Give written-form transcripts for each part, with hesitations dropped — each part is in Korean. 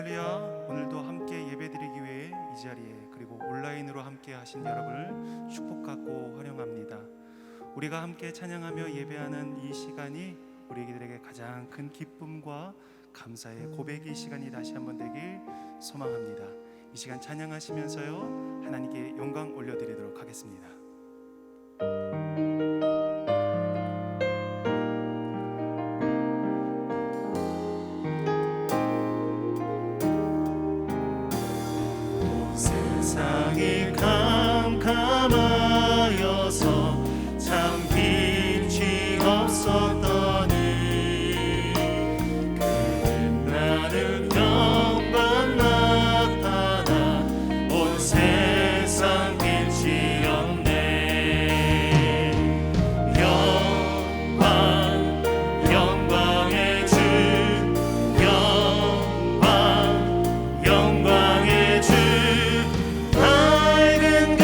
할렐루야. 오늘도 함께 예배드리기 위해 이 자리에 그리고 온라인으로 함께 하신 여러분을 축복하고 환영합니다. 우리가 함께 찬양하며 예배하는 이 시간이 우리들에게 가장 큰 기쁨과 감사의 고백의 시간이 다시 한번 되길 소망합니다. 이 시간 찬양하시면서요 하나님께 영광 올려드리도록 하겠습니다. 세상이 캄캄하여서 참 빛이 없었더니 그는 나를 영광 나타나 온 세상 빛이었네. 영광 영광의 주 영광 영광의 주 밝은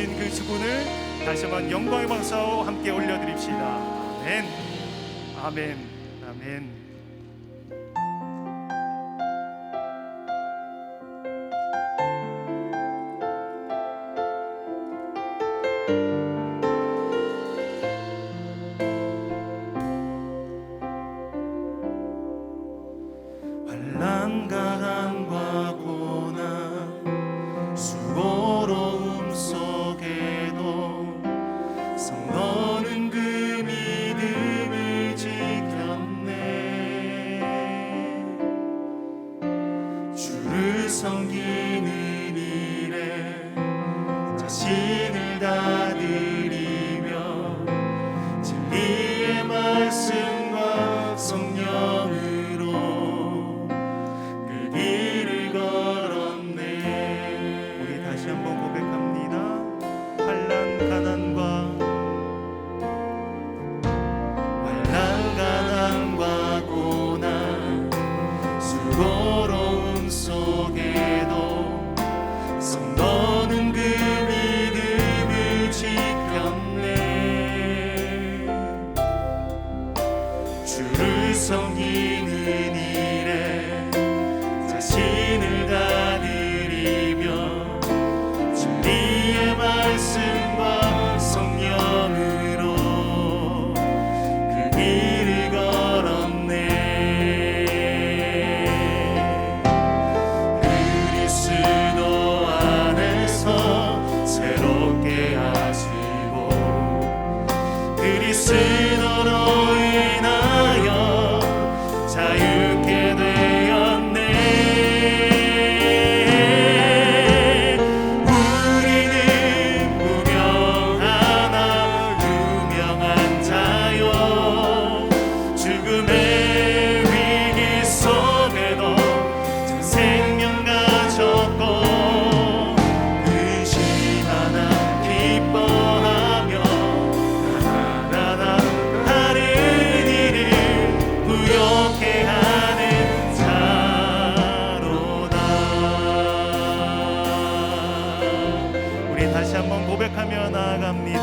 주신 그 주군을 다시 한번 영광의 박수와 함께 올려드립시다. 아멘, 아멘, 아멘. 환난과 고난 수고로움 속에도 성 너는 그 믿음을 지켰네. 주를 섬기는 일에 자신을 다 드리며 진리의 말씀과 성령으로 길을 걸었네. 우리 다시 한번 고백합니다. 환난 가난과 고난 수고로움 속에도 성 너는 그 믿음을 지켰네. 주를 섬기는 일에 자신을 다 드리며 진리의 말씀과 성령으로 그 길을 걸었네. 그리스도 안에서 새롭게 하시고 그리스도로 인하여 자유케 되었네. 우리는 무명하나 유명한 자요. 죽음의 위기 속에도 참 생명 가졌고 근심하나 기뻐하며 나나나 다른 일을 부욕해 하는 자로다. 우리 다시 한번 고백하며 나아갑니다.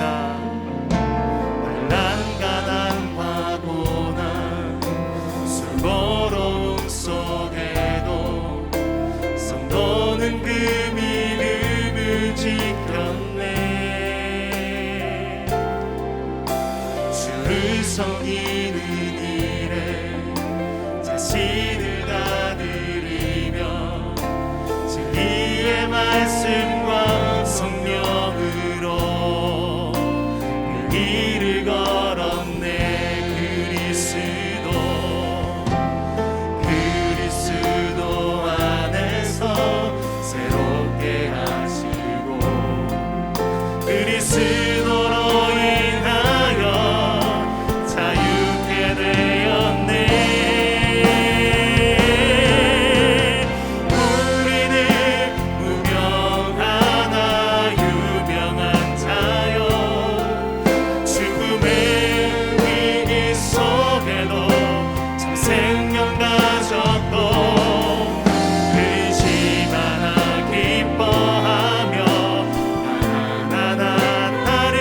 환난과 고난 수고로움 속에도 성 너는 그 믿음을 지켰네. 주를 섬기는 일에 자신을 다 드리며 진리의 말씀과 성령으로 그 길을 걸었네. 그리스도 안에서 새롭게 하시고 그리스도로 인하여 자유케 되었네. 우리는 무명하나 유명한 자요. 죽음의 위기 속에도 참 생명 가졌고 근심하나 기뻐하며 나나나 다른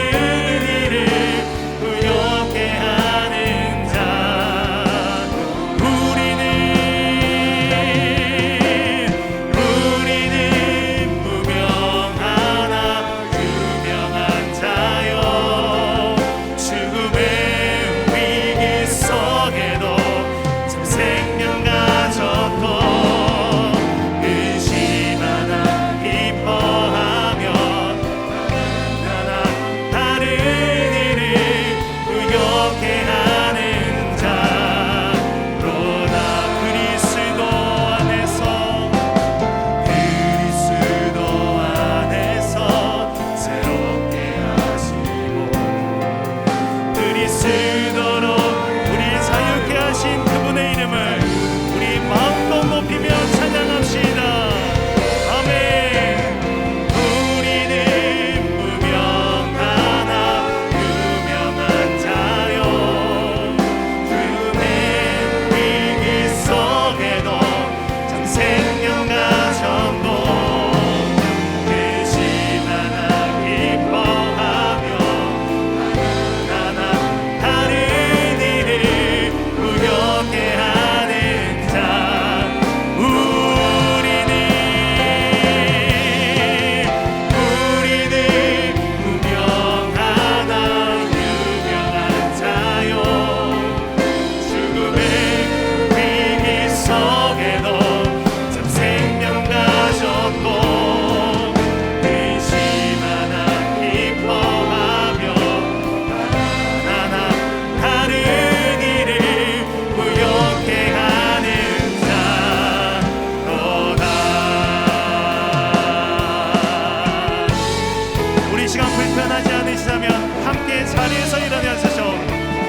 이 시간 불편하지 않으시다면 함께 자리에서 일어나셔서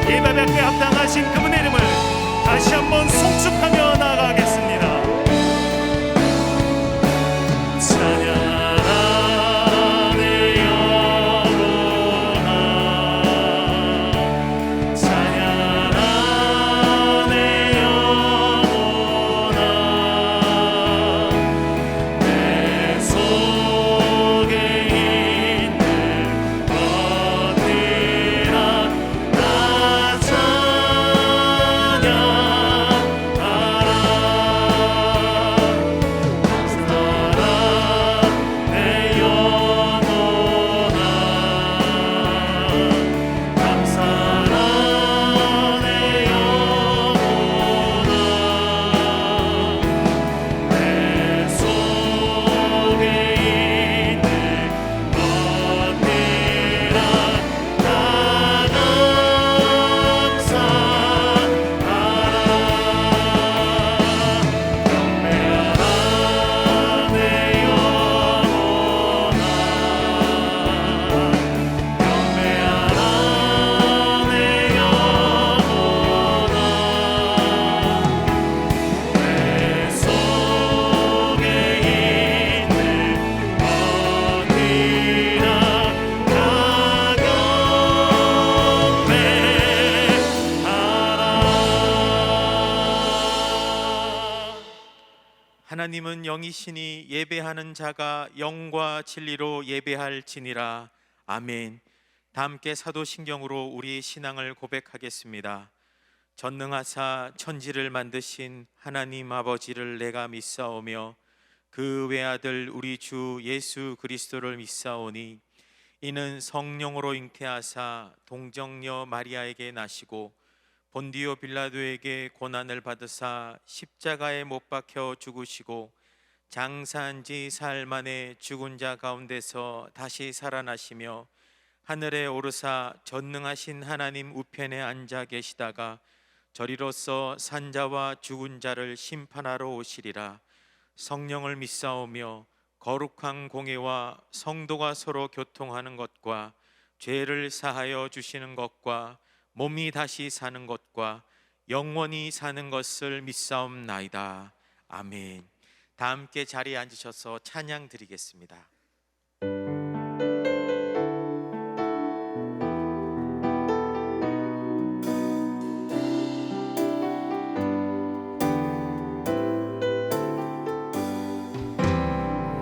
예배받게 합당하신 그분의 이름을 다시 한번 송축하며 나아가겠습니다. 하나님은 영이시니 예배하는 자가 영과 진리로 예배할지니라. 아멘. 다 함께 사도신경으로 우리의 신앙을 고백하겠습니다. 전능하사 천지를 만드신 하나님 아버지를 내가 믿사오며 그 외아들 우리 주 예수 그리스도를 믿사오니 이는 성령으로 잉태하사 동정녀 마리아에게 나시고 본디오 빌라도에게 고난을 받으사 십자가에 못 박혀 죽으시고 장사한 지 사흘 만에 죽은 자 가운데서 다시 살아나시며 하늘에 오르사 전능하신 하나님 우편에 앉아 계시다가 저리로서 산자와 죽은 자를 심판하러 오시리라. 성령을 믿사오며 거룩한 공회와 성도가 서로 교통하는 것과 죄를 사하여 주시는 것과 몸이 다시 사는 것과 영원히 사는 것을 믿사옵나이다. 아멘. 다 함께 자리에 앉으셔서 찬양 드리겠습니다.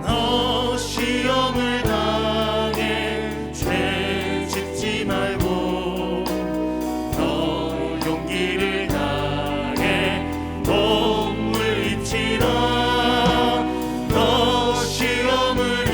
너 시험을 당해 죄 짓지 말고 너 용기를 다해 몸을 입지라. 너 시험을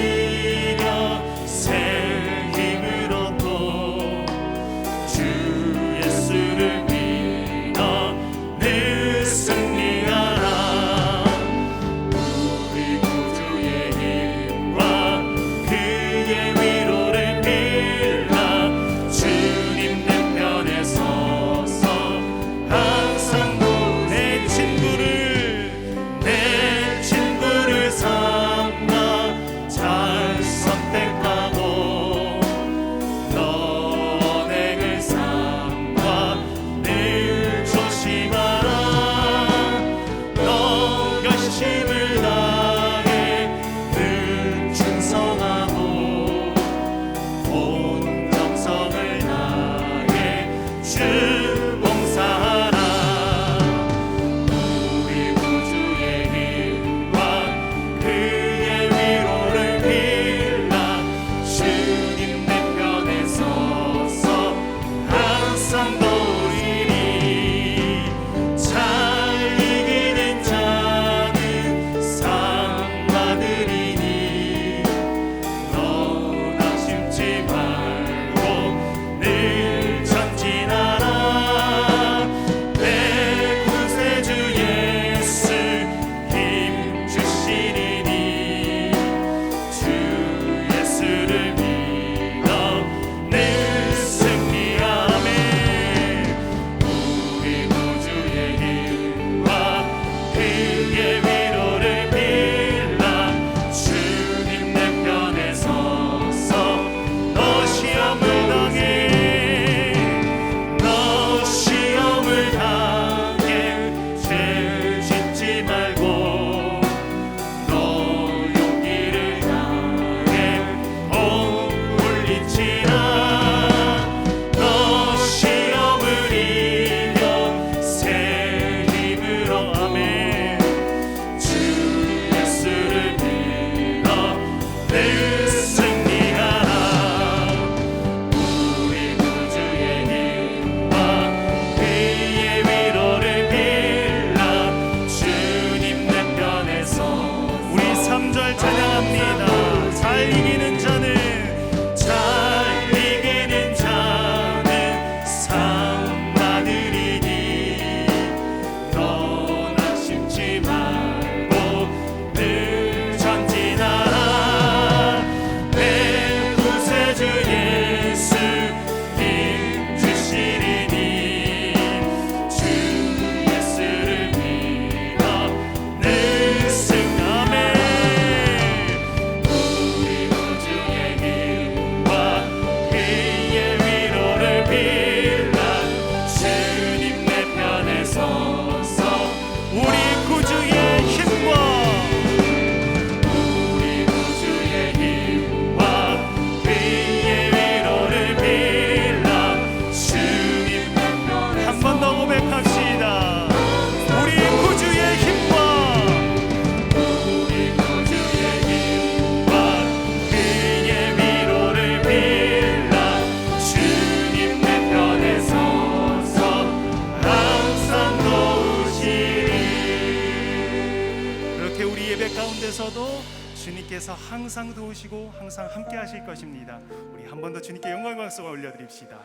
주님께서 항상 도우시고 항상 함께 하실 것입니다. 우리 한 번 더 주님께 영광의 박수를 올려드립시다.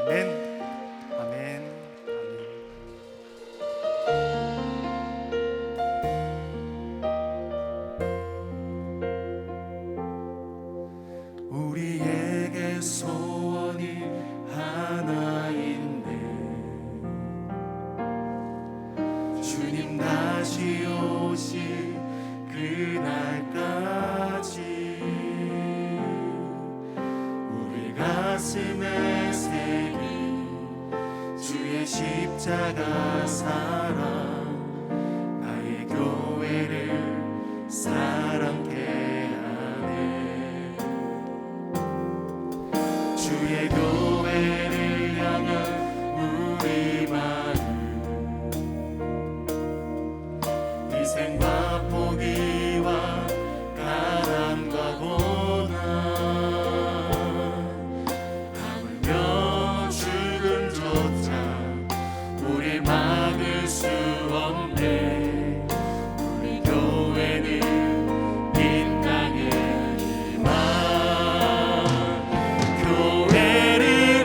아멘. 아멘. 우리에게 소원이 하나 있네. 주님 다시 오실 그날까지 우리 가슴에 새긴 주의 십자가 사랑, 나의 교회를 사랑케 하네. 주의 교회를 향한 우리 마음, 희생과 포기와 가난과 고난, 하물며 죽음조차 우리 막을 수 없네. 우리 교회는 이 땅의 희망, 교회를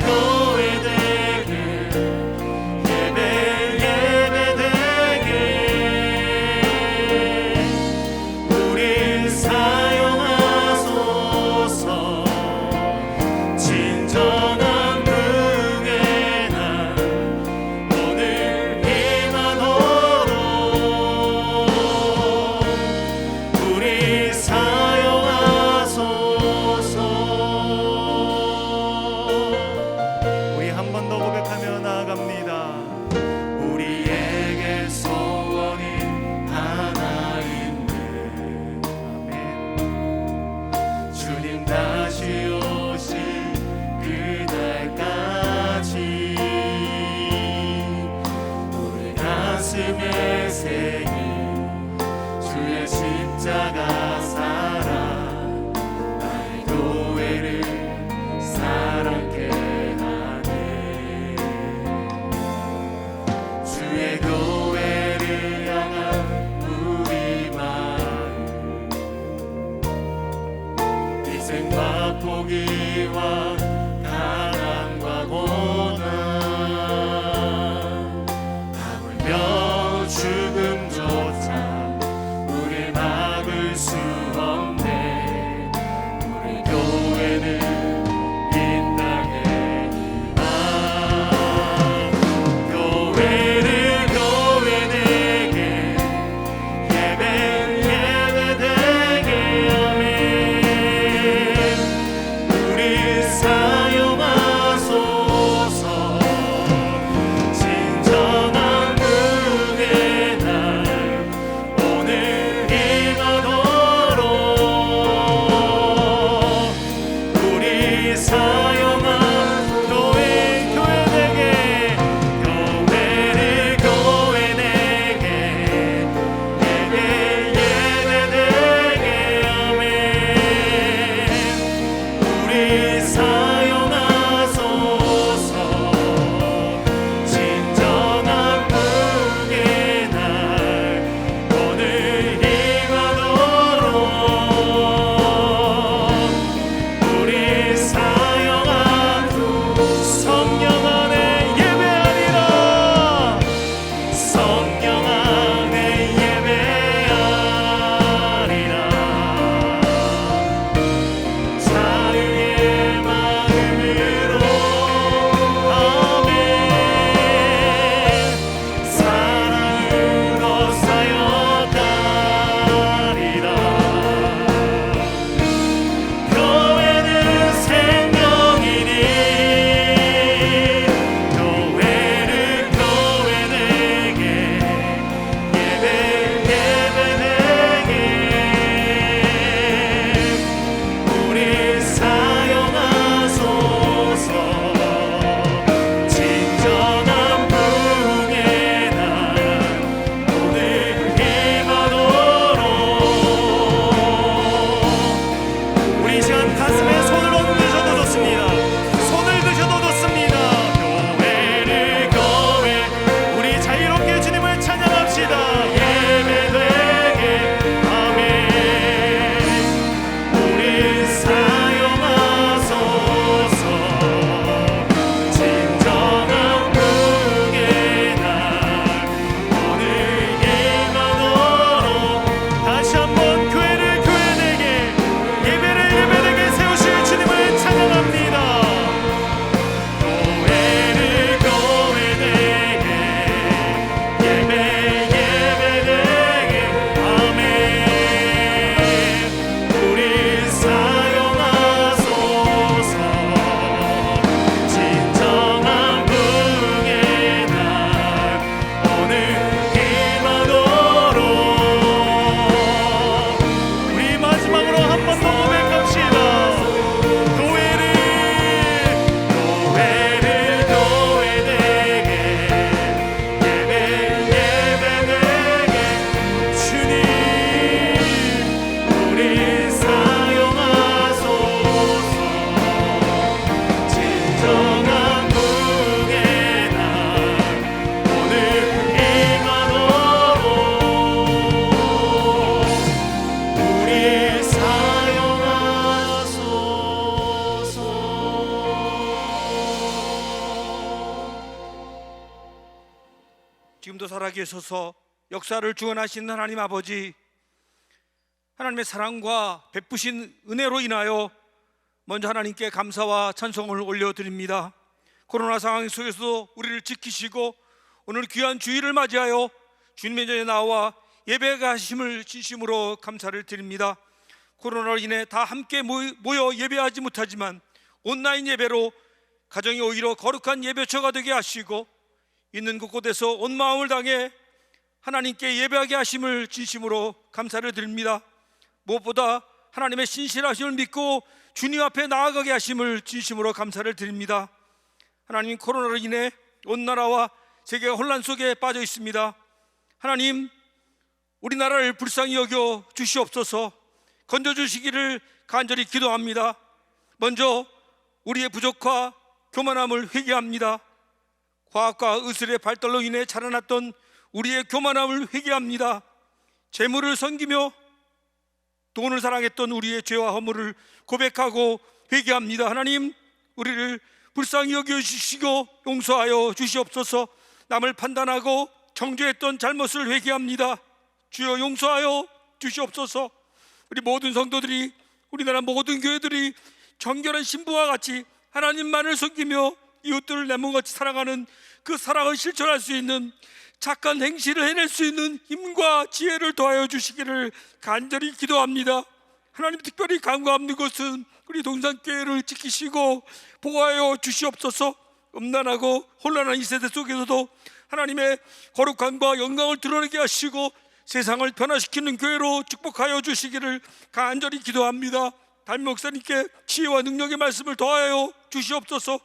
정한 무게나 오늘 임하노로 우리 사용하소서. 지금도 살아계셔서 역사를 주관하시는 하나님 아버지, 하나님의 사랑과 베푸신 은혜로 인하여 먼저 하나님께 감사와 찬송을 올려드립니다. 코로나 상황 속에서도 우리를 지키시고 오늘 귀한 주일을 맞이하여 주님의 전에 나와 예배가 하심을 진심으로 감사를 드립니다. 코로나로 인해 다 함께 모여 예배하지 못하지만 온라인 예배로 가정이 오히려 거룩한 예배처가 되게 하시고 있는 곳곳에서 온 마음을 당해 하나님께 예배하게 하심을 진심으로 감사를 드립니다. 무엇보다 하나님의 신실하심을 믿고 주님 앞에 나아가게 하심을 진심으로 감사를 드립니다. 하나님, 코로나로 인해 온 나라와 세계가 혼란 속에 빠져 있습니다. 하나님, 우리나라를 불쌍히 여겨 주시옵소서. 건져주시기를 간절히 기도합니다. 먼저 우리의 부족과 교만함을 회개합니다. 과학과 의술의 발달로 인해 자라났던 우리의 교만함을 회개합니다. 재물을 섬기며 돈을 사랑했던 우리의 죄와 허물을 고백하고 회개합니다. 하나님, 우리를 불쌍히 여겨주시고 용서하여 주시옵소서. 남을 판단하고 정죄했던 잘못을 회개합니다. 주여 용서하여 주시옵소서. 우리 모든 성도들이, 우리나라 모든 교회들이 정결한 신부와 같이 하나님만을 섬기며 이웃들을 내 몸같이 사랑하는 그 사랑을 실천할 수 있는 착한 행실을 해낼 수 있는 힘과 지혜를 더하여 주시기를 간절히 기도합니다. 하나님, 특별히 간구하는 것은 우리 동산교회를 지키시고 보호하여 주시옵소서. 음란하고 혼란한 이 세대 속에서도 하나님의 거룩함과 영광을 드러내게 하시고 세상을 변화시키는 교회로 축복하여 주시기를 간절히 기도합니다. 담임 목사님께 지혜와 능력의 말씀을 더하여 주시옵소서.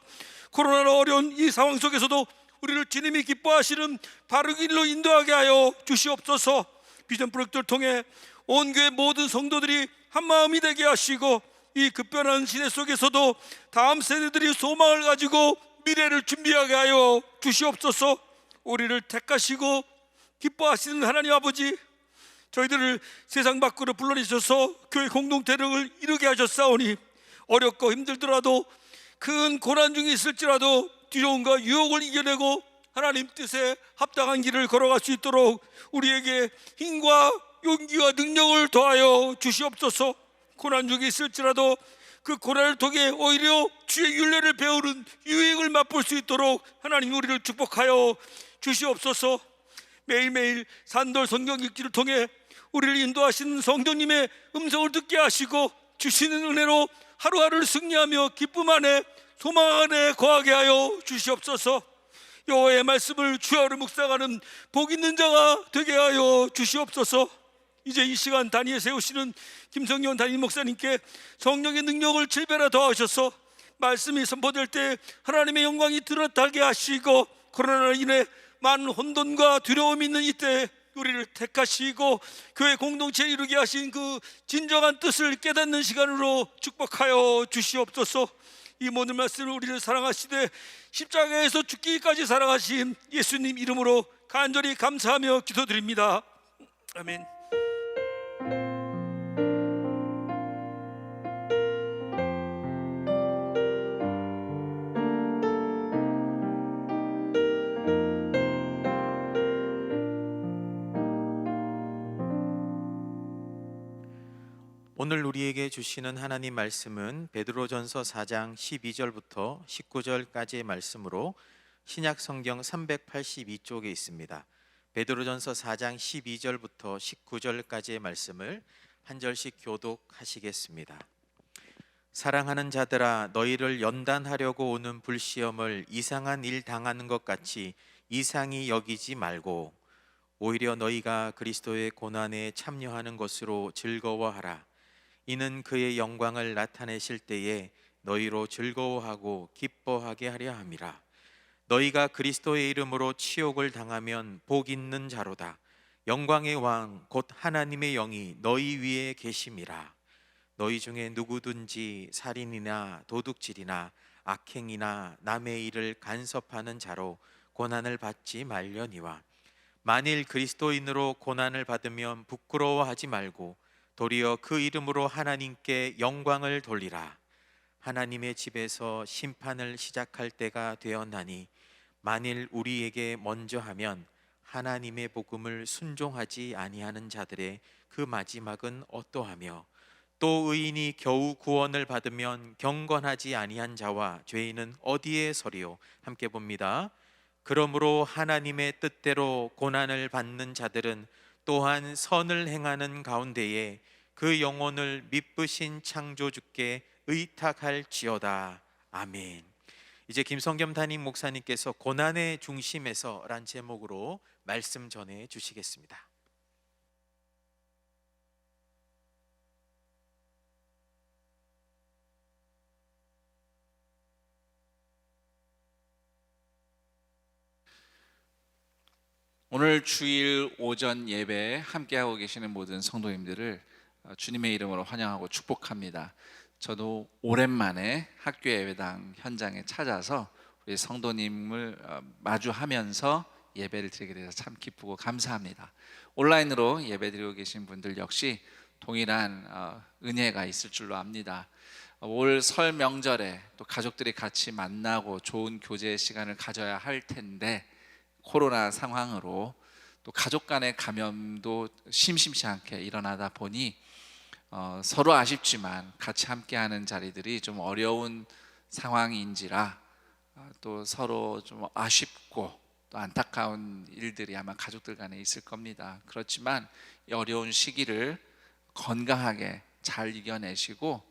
코로나로 어려운 이 상황 속에서도 우리를 주님이 기뻐하시는 바른 길로 인도하게 하여 주시옵소서. 비전 프로젝트를 통해 온 교회 모든 성도들이 한마음이 되게 하시고 이 급변한 시대 속에서도 다음 세대들이 소망을 가지고 미래를 준비하게 하여 주시옵소서. 우리를 택하시고 기뻐하시는 하나님 아버지, 저희들을 세상 밖으로 불러내셔서 교회 공동체를 이루게 하셨사오니 어렵고 힘들더라도 큰 고난 중에 있을지라도 두려움과 유혹을 이겨내고 하나님 뜻에 합당한 길을 걸어갈 수 있도록 우리에게 힘과 용기와 능력을 더하여 주시옵소서. 고난 중에 있을지라도 그 고난을 통해 오히려 주의 율례를 배우는 유익을 맛볼 수 있도록 하나님 우리를 축복하여 주시옵소서. 매일매일 산돌 성경 읽기를 통해 우리를 인도하시는 성령님의 음성을 듣게 하시고 주시는 은혜로 하루하루를 승리하며 기쁨 안에 소망 안에 거하게 하여 주시옵소서. 여호와의 말씀을 주야로 묵상하는 복 있는 자가 되게 하여 주시옵소서. 이제 이 시간 단위에 세우시는 김성년 담임 목사님께 성령의 능력을 7배나 더하셔서 말씀이 선포될 때 하나님의 영광이 드러나게 하시고 코로나로 인해 많은 혼돈과 두려움이 있는 이때 우리를 택하시고 교회 공동체에 이루게 하신 그 진정한 뜻을 깨닫는 시간으로 축복하여 주시옵소서. 이 모든 말씀을 우리를 사랑하시되 십자가에서 죽기까지 사랑하신 예수님 이름으로 간절히 감사하며 기도드립니다. 아멘. 오늘 우리에게 주시는 하나님 말씀은 베드로전서 4장 12절부터 19절까지의 말씀으로 신약 성경 382쪽에 있습니다. 베드로전서 4장 12절부터 19절까지의 말씀을 한 절씩 교독하시겠습니다. 사랑하는 자들아, 너희를 연단하려고 오는 불시험을 이상한 일 당하는 것 같이 이상히 여기지 말고 오히려 너희가 그리스도의 고난에 참여하는 것으로 즐거워하라. 이는 그의 영광을 나타내실 때에 너희로 즐거워하고 기뻐하게 하려 함이라. 너희가 그리스도의 이름으로 치욕을 당하면 복 있는 자로다. 영광의 왕 곧 하나님의 영이 너희 위에 계심이라. 너희 중에 누구든지 살인이나 도둑질이나 악행이나 남의 일을 간섭하는 자로 고난을 받지 말려니와 만일 그리스도인으로 고난을 받으면 부끄러워하지 말고 도리어 그 이름으로 하나님께 영광을 돌리라. 하나님의 집에서 심판을 시작할 때가 되었나니 만일 우리에게 먼저 하면 하나님의 복음을 순종하지 아니하는 자들의 그 마지막은 어떠하며 또 의인이 겨우 구원을 받으면 경건하지 아니한 자와 죄인은 어디에 서리요? 함께 봅니다. 그러므로 하나님의 뜻대로 고난을 받는 자들은 또한 선을 행하는 가운데에 그 영혼을 미쁘신 창조주께 의탁할지어다. 아멘. 이제 김성겸 담임 목사님께서 고난의 중심에서란 제목으로 말씀 전해 주시겠습니다. 오늘 주일 오전 예배에 함께하고 계시는 모든 성도님들을 주님의 이름으로 환영하고 축복합니다. 저도 오랜만에 학교 예배당 현장에 찾아서 우리 성도님을 마주하면서 예배를 드리게 돼서 참 기쁘고 감사합니다. 온라인으로 예배드리고 계신 분들 역시 동일한 은혜가 있을 줄로 압니다. 올 설 명절에 또 가족들이 같이 만나고 좋은 교제 시간을 가져야 할 텐데 코로나 상황으로 또 가족 간의 감염도 심심치 않게 일어나다 보니 서로 아쉽지만 같이 함께하는 자리들이 좀 어려운 상황인지라 또 서로 좀 아쉽고 또 안타까운 일들이 아마 가족들 간에 있을 겁니다. 그렇지만 이 어려운 시기를 건강하게 잘 이겨내시고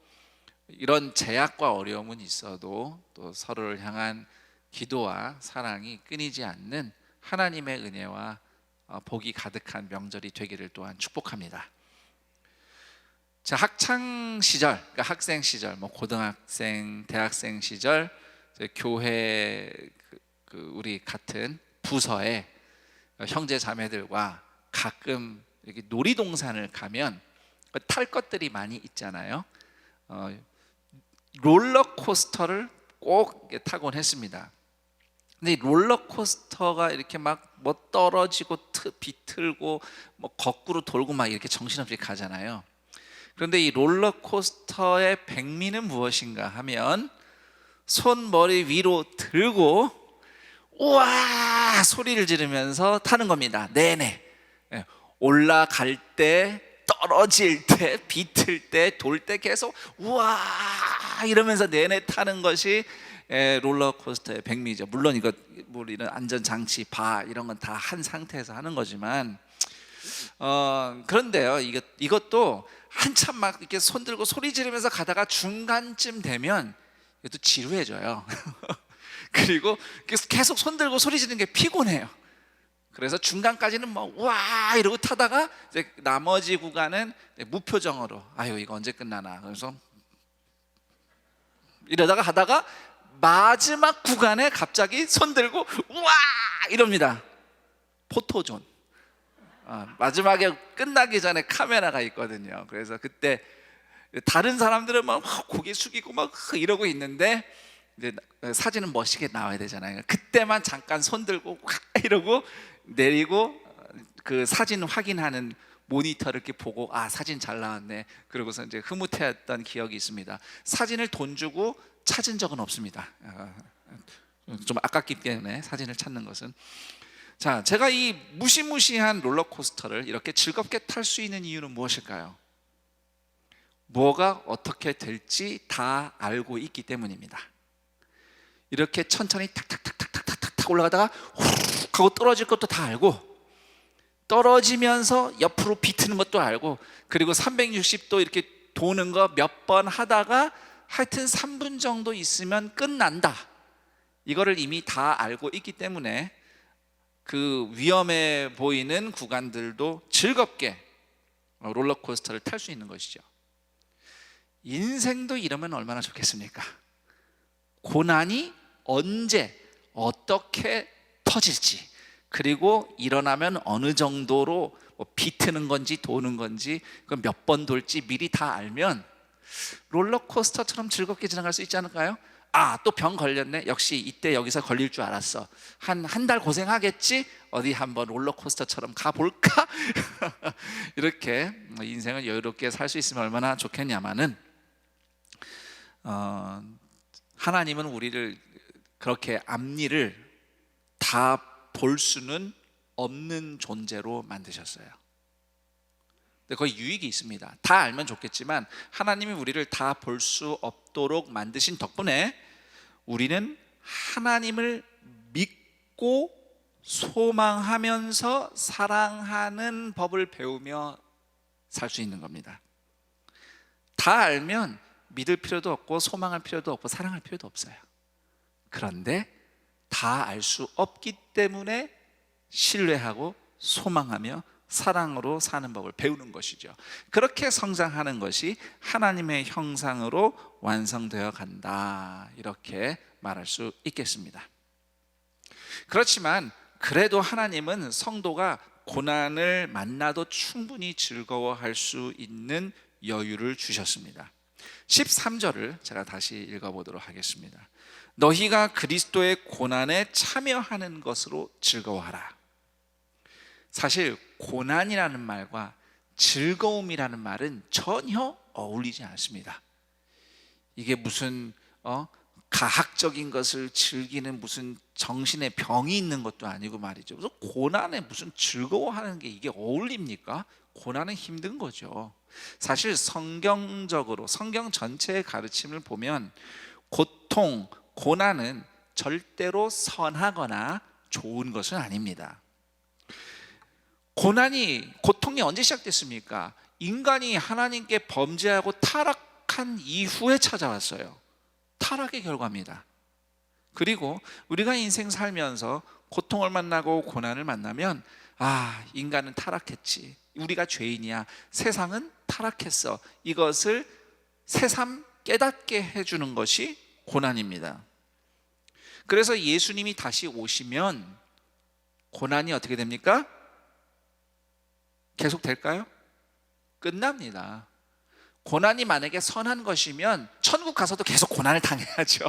이런 제약과 어려움은 있어도 또 서로를 향한 기도와 사랑이 끊이지 않는 하나님의 은혜와 복이 가득한 명절이 되기를 또한 축복합니다. 자, 학창 시절, 그러니까 학생 시절, 고등학생, 대학생 시절 교회 우리 같은 부서에 형제 자매들과 가끔 이렇게 놀이동산을 가면 탈 것들이 많이 있잖아요. 롤러코스터를 꼭 타곤 했습니다. 근데 이 롤러코스터가 이렇게 막 떨어지고 비틀고 거꾸로 돌고 막 이렇게 정신없이 가잖아요. 그런데 이 롤러코스터의 백미는 무엇인가 하면 손머리 위로 들고 우와 소리를 지르면서 타는 겁니다. 내내 올라갈 때, 떨어질 때, 비틀 때, 돌 때 계속 우와 이러면서 내내 타는 것이 롤러코스터의 백미죠. 물론 이런 안전장치, 바 이런 건 다 한 상태에서 하는 거지만 그런데요, 이것도 한참 막 이렇게 손 들고 소리 지르면서 가다가 중간쯤 되면 이것도 지루해져요. 그리고 계속 손 들고 소리 지르는 게 피곤해요. 그래서 중간까지는 와 이러고 타다가 이제 나머지 구간은 무표정으로 아유 이거 언제 끝나나 그래서 이러다가 하다가 마지막 구간에 갑자기 손 들고 우와 이럽니다. 포토존. 마지막에 끝나기 전에 카메라가 있거든요. 그래서 그때 다른 사람들은 막 고개 숙이고 막 이러고 있는데 이제 사진은 멋있게 나와야 되잖아요. 그때만 잠깐 손 들고 와 이러고 내리고 그 사진 확인하는 모니터를 이렇게 보고 사진 잘 나왔네. 그러고서 이제 흐뭇해했던 기억이 있습니다. 사진을 돈 주고 찾은 적은 없습니다. 좀 아깝기 때문에 사진을 찾는 것은. 자, 제가 이 무시무시한 롤러코스터를 이렇게 즐겁게 탈 수 있는 이유는 무엇일까요? 뭐가 어떻게 될지 다 알고 있기 때문입니다. 이렇게 천천히 탁탁탁탁탁탁 올라가다가 훅 하고 떨어질 것도 다 알고 떨어지면서 옆으로 비트는 것도 알고 그리고 360도 이렇게 도는 거 몇 번 하다가 하여튼 3분 정도 있으면 끝난다. 이거를 이미 다 알고 있기 때문에 그 위험해 보이는 구간들도 즐겁게 롤러코스터를 탈 수 있는 것이죠. 인생도 이러면 얼마나 좋겠습니까? 고난이 언제 어떻게 터질지 그리고 일어나면 어느 정도로 비트는 건지 도는 건지 몇 번 돌지 미리 다 알면 롤러코스터처럼 즐겁게 지나갈 수 있지 않을까요? 아, 또 병 걸렸네. 역시 이때 여기서 걸릴 줄 알았어. 한 달 고생하겠지. 어디 한번 롤러코스터처럼 가볼까? 이렇게 인생을 여유롭게 살 수 있으면 얼마나 좋겠냐마는 하나님은 우리를 그렇게 앞일을 다 볼 수는 없는 존재로 만드셨어요. 근데 거기 유익이 있습니다. 다 알면 좋겠지만 하나님이 우리를 다 볼 수 없도록 만드신 덕분에 우리는 하나님을 믿고 소망하면서 사랑하는 법을 배우며 살 수 있는 겁니다. 다 알면 믿을 필요도 없고 소망할 필요도 없고 사랑할 필요도 없어요. 그런데 다 알 수 없기 때문에 신뢰하고 소망하며 사랑으로 사는 법을 배우는 것이죠. 그렇게 성장하는 것이 하나님의 형상으로 완성되어 간다, 이렇게 말할 수 있겠습니다. 그렇지만 그래도 하나님은 성도가 고난을 만나도 충분히 즐거워할 수 있는 여유를 주셨습니다. 13절을 제가 다시 읽어보도록 하겠습니다. 너희가 그리스도의 고난에 참여하는 것으로 즐거워하라. 사실 고난이라는 말과 즐거움이라는 말은 전혀 어울리지 않습니다. 이게 무슨 가학적인 것을 즐기는 무슨 정신의 병이 있는 것도 아니고 말이죠. 그래서 고난에 무슨 즐거워하는 게 이게 어울립니까? 고난은 힘든 거죠. 사실 성경적으로 성경 전체의 가르침을 보면 고통, 고난은 절대로 선하거나 좋은 것은 아닙니다. 고통이 언제 시작됐습니까? 인간이 하나님께 범죄하고 타락한 이후에 찾아왔어요. 타락의 결과입니다. 그리고 우리가 인생 살면서 고통을 만나고 고난을 만나면 인간은 타락했지, 우리가 죄인이야, 세상은 타락했어, 이것을 새삼 깨닫게 해주는 것이 고난입니다. 그래서 예수님이 다시 오시면 고난이 어떻게 됩니까? 계속 될까요? 끝납니다. 고난이 만약에 선한 것이면 천국 가서도 계속 고난을 당해야죠.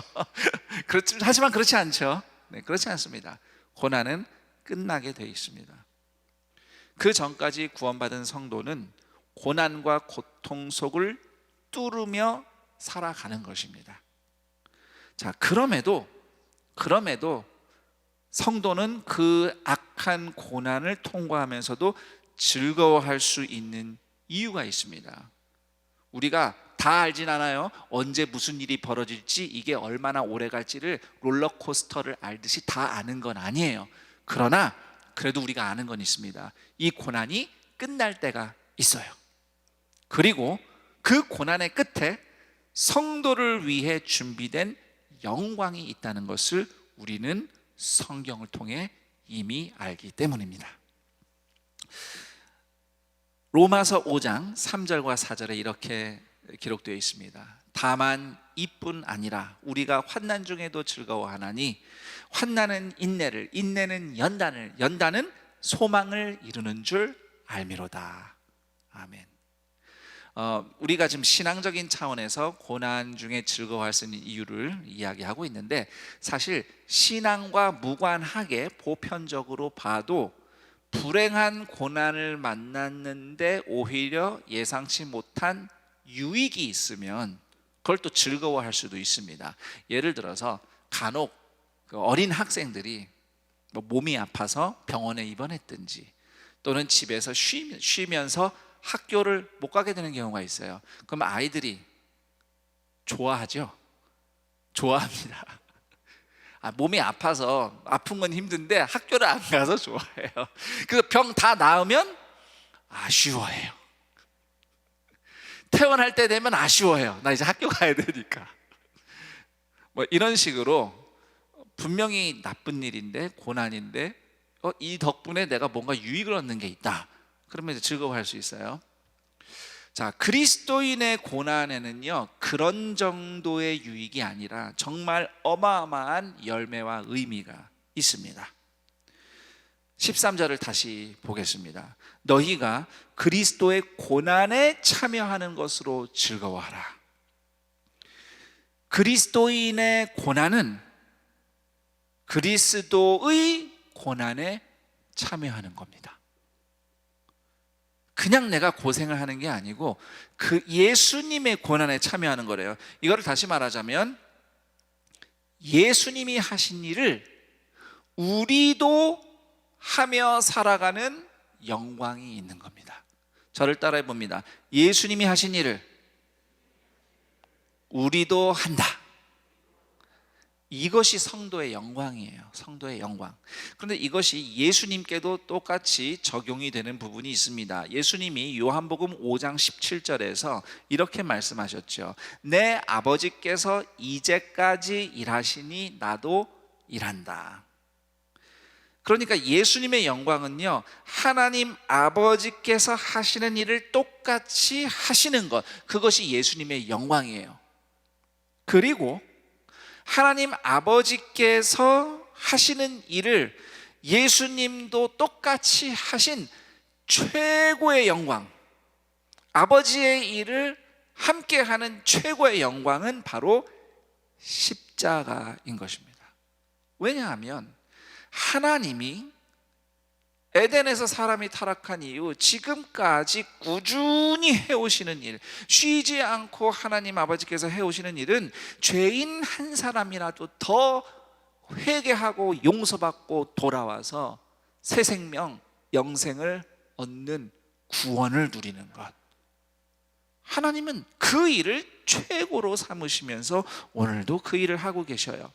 하지만 그렇지 않죠. 네, 그렇지 않습니다. 고난은 끝나게 되어 있습니다. 그 전까지 구원받은 성도는 고난과 고통 속을 뚫으며 살아가는 것입니다. 자, 그럼에도 성도는 그 악한 고난을 통과하면서도 즐거워할 수 있는 이유가 있습니다. 우리가 다 알진 않아요. 언제 무슨 일이 벌어질지, 이게 얼마나 오래 갈지를 롤러코스터를 알듯이 다 아는 건 아니에요. 그러나 그래도 우리가 아는 건 있습니다. 이 고난이 끝날 때가 있어요. 그리고 그 고난의 끝에 성도를 위해 준비된 영광이 있다는 것을 우리는 성경을 통해 이미 알기 때문입니다. 로마서 5장 3절과 4절에 이렇게 기록되어 있습니다. 다만 이뿐 아니라 우리가 환난 중에도 즐거워하나니 환난은 인내를, 인내는 연단을, 연단은 소망을 이루는 줄 알미로다. 아멘. 우리가 지금 신앙적인 차원에서 고난 중에 즐거워할 수 있는 이유를 이야기하고 있는데, 사실 신앙과 무관하게 보편적으로 봐도 불행한 고난을 만났는데 오히려 예상치 못한 유익이 있으면 그걸 또 즐거워할 수도 있습니다. 예를 들어서 간혹 어린 학생들이 몸이 아파서 병원에 입원했든지 또는 집에서 쉬면서 학교를 못 가게 되는 경우가 있어요. 그럼 아이들이 좋아하죠? 좋아합니다. 몸이 아파서 아픈 건 힘든데 학교를 안 가서 좋아해요. 그 병 다 나으면 아쉬워해요. 퇴원할 때 되면 아쉬워해요. 나 이제 학교 가야 되니까. 이런 식으로 분명히 나쁜 일인데, 고난인데 이 덕분에 내가 뭔가 유익을 얻는 게 있다, 그러면 이제 즐거워할 수 있어요. 자, 그리스도인의 고난에는요, 그런 정도의 유익이 아니라 정말 어마어마한 열매와 의미가 있습니다. 13절을 다시 보겠습니다. 너희가 그리스도의 고난에 참여하는 것으로 즐거워하라. 그리스도인의 고난은 그리스도의 고난에 참여하는 겁니다. 그냥 내가 고생을 하는 게 아니고 그 예수님의 고난에 참여하는 거래요. 이거를 다시 말하자면 예수님이 하신 일을 우리도 하며 살아가는 영광이 있는 겁니다. 저를 따라해 봅니다. 예수님이 하신 일을 우리도 한다. 이것이 성도의 영광이에요. 성도의 영광. 그런데 이것이 예수님께도 똑같이 적용이 되는 부분이 있습니다. 예수님이 요한복음 5장 17절에서 이렇게 말씀하셨죠. 내 아버지께서 이제까지 일하시니 나도 일한다. 그러니까 예수님의 영광은요, 하나님 아버지께서 하시는 일을 똑같이 하시는 것, 그것이 예수님의 영광이에요. 그리고 하나님 아버지께서 하시는 일을 예수님도 똑같이 하신 최고의 영광, 아버지의 일을 함께 하는 최고의 영광은 바로 십자가인 것입니다. 왜냐하면 하나님이 에덴에서 사람이 타락한 이후 지금까지 꾸준히 해오시는 일, 쉬지 않고 하나님 아버지께서 해오시는 일은 죄인 한 사람이라도 더 회개하고 용서받고 돌아와서 새 생명, 영생을 얻는 구원을 누리는 것. 하나님은 그 일을 최고로 삼으시면서 오늘도 그 일을 하고 계셔요.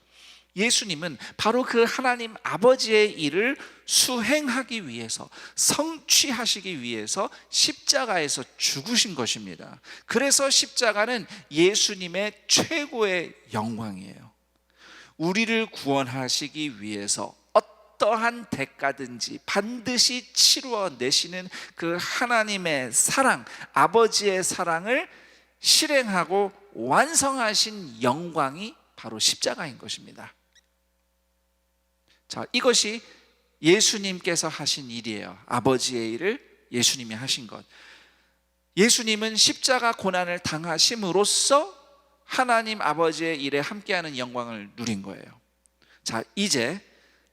예수님은 바로 그 하나님 아버지의 일을 수행하기 위해서, 성취하시기 위해서 십자가에서 죽으신 것입니다. 그래서 십자가는 예수님의 최고의 영광이에요. 우리를 구원하시기 위해서 어떠한 대가든지 반드시 치루어 내시는 그 하나님의 사랑, 아버지의 사랑을 실행하고 완성하신 영광이 바로 십자가인 것입니다. 자, 이것이 예수님께서 하신 일이에요. 아버지의 일을 예수님이 하신 것. 예수님은 십자가 고난을 당하심으로써 하나님 아버지의 일에 함께하는 영광을 누린 거예요. 자, 이제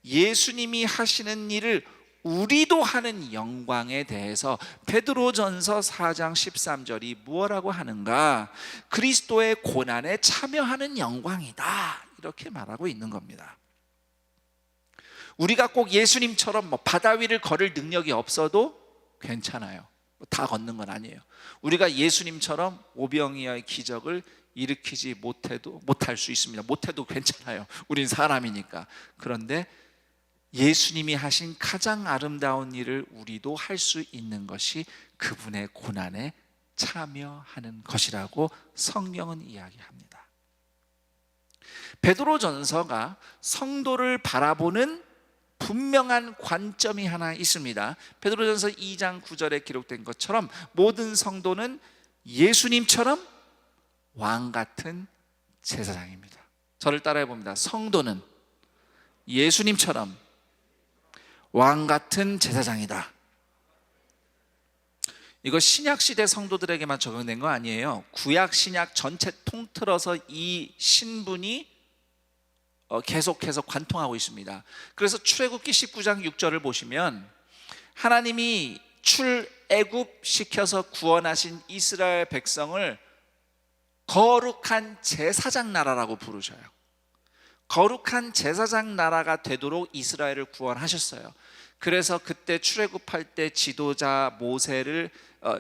예수님이 하시는 일을 우리도 하는 영광에 대해서 베드로전서 4장 13절이 무엇라고 하는가? 그리스도의 고난에 참여하는 영광이다, 이렇게 말하고 있는 겁니다. 우리가 꼭 예수님처럼 바다 위를 걸을 능력이 없어도 괜찮아요. 다 걷는 건 아니에요. 우리가 예수님처럼 오병이어의 기적을 일으키지 못할 수 있습니다. 못해도 괜찮아요. 우린 사람이니까. 그런데 예수님이 하신 가장 아름다운 일을 우리도 할 수 있는 것이 그분의 고난에 참여하는 것이라고 성경은 이야기합니다. 베드로전서가 성도를 바라보는 분명한 관점이 하나 있습니다. 베드로전서 2장 9절에 기록된 것처럼 모든 성도는 예수님처럼 왕 같은 제사장입니다. 저를 따라해 봅니다. 성도는 예수님처럼 왕 같은 제사장이다. 이거 신약 시대 성도들에게만 적용된 거 아니에요. 구약 신약 전체 통틀어서 이 신분이 계속해서 관통하고 있습니다. 그래서 출애굽기 19장 6절을 보시면 하나님이 출애굽 시켜서 구원하신 이스라엘 백성을 거룩한 제사장 나라라고 부르셔요. 거룩한 제사장 나라가 되도록 이스라엘을 구원하셨어요. 그래서 그때 출애굽할 때 지도자 모세를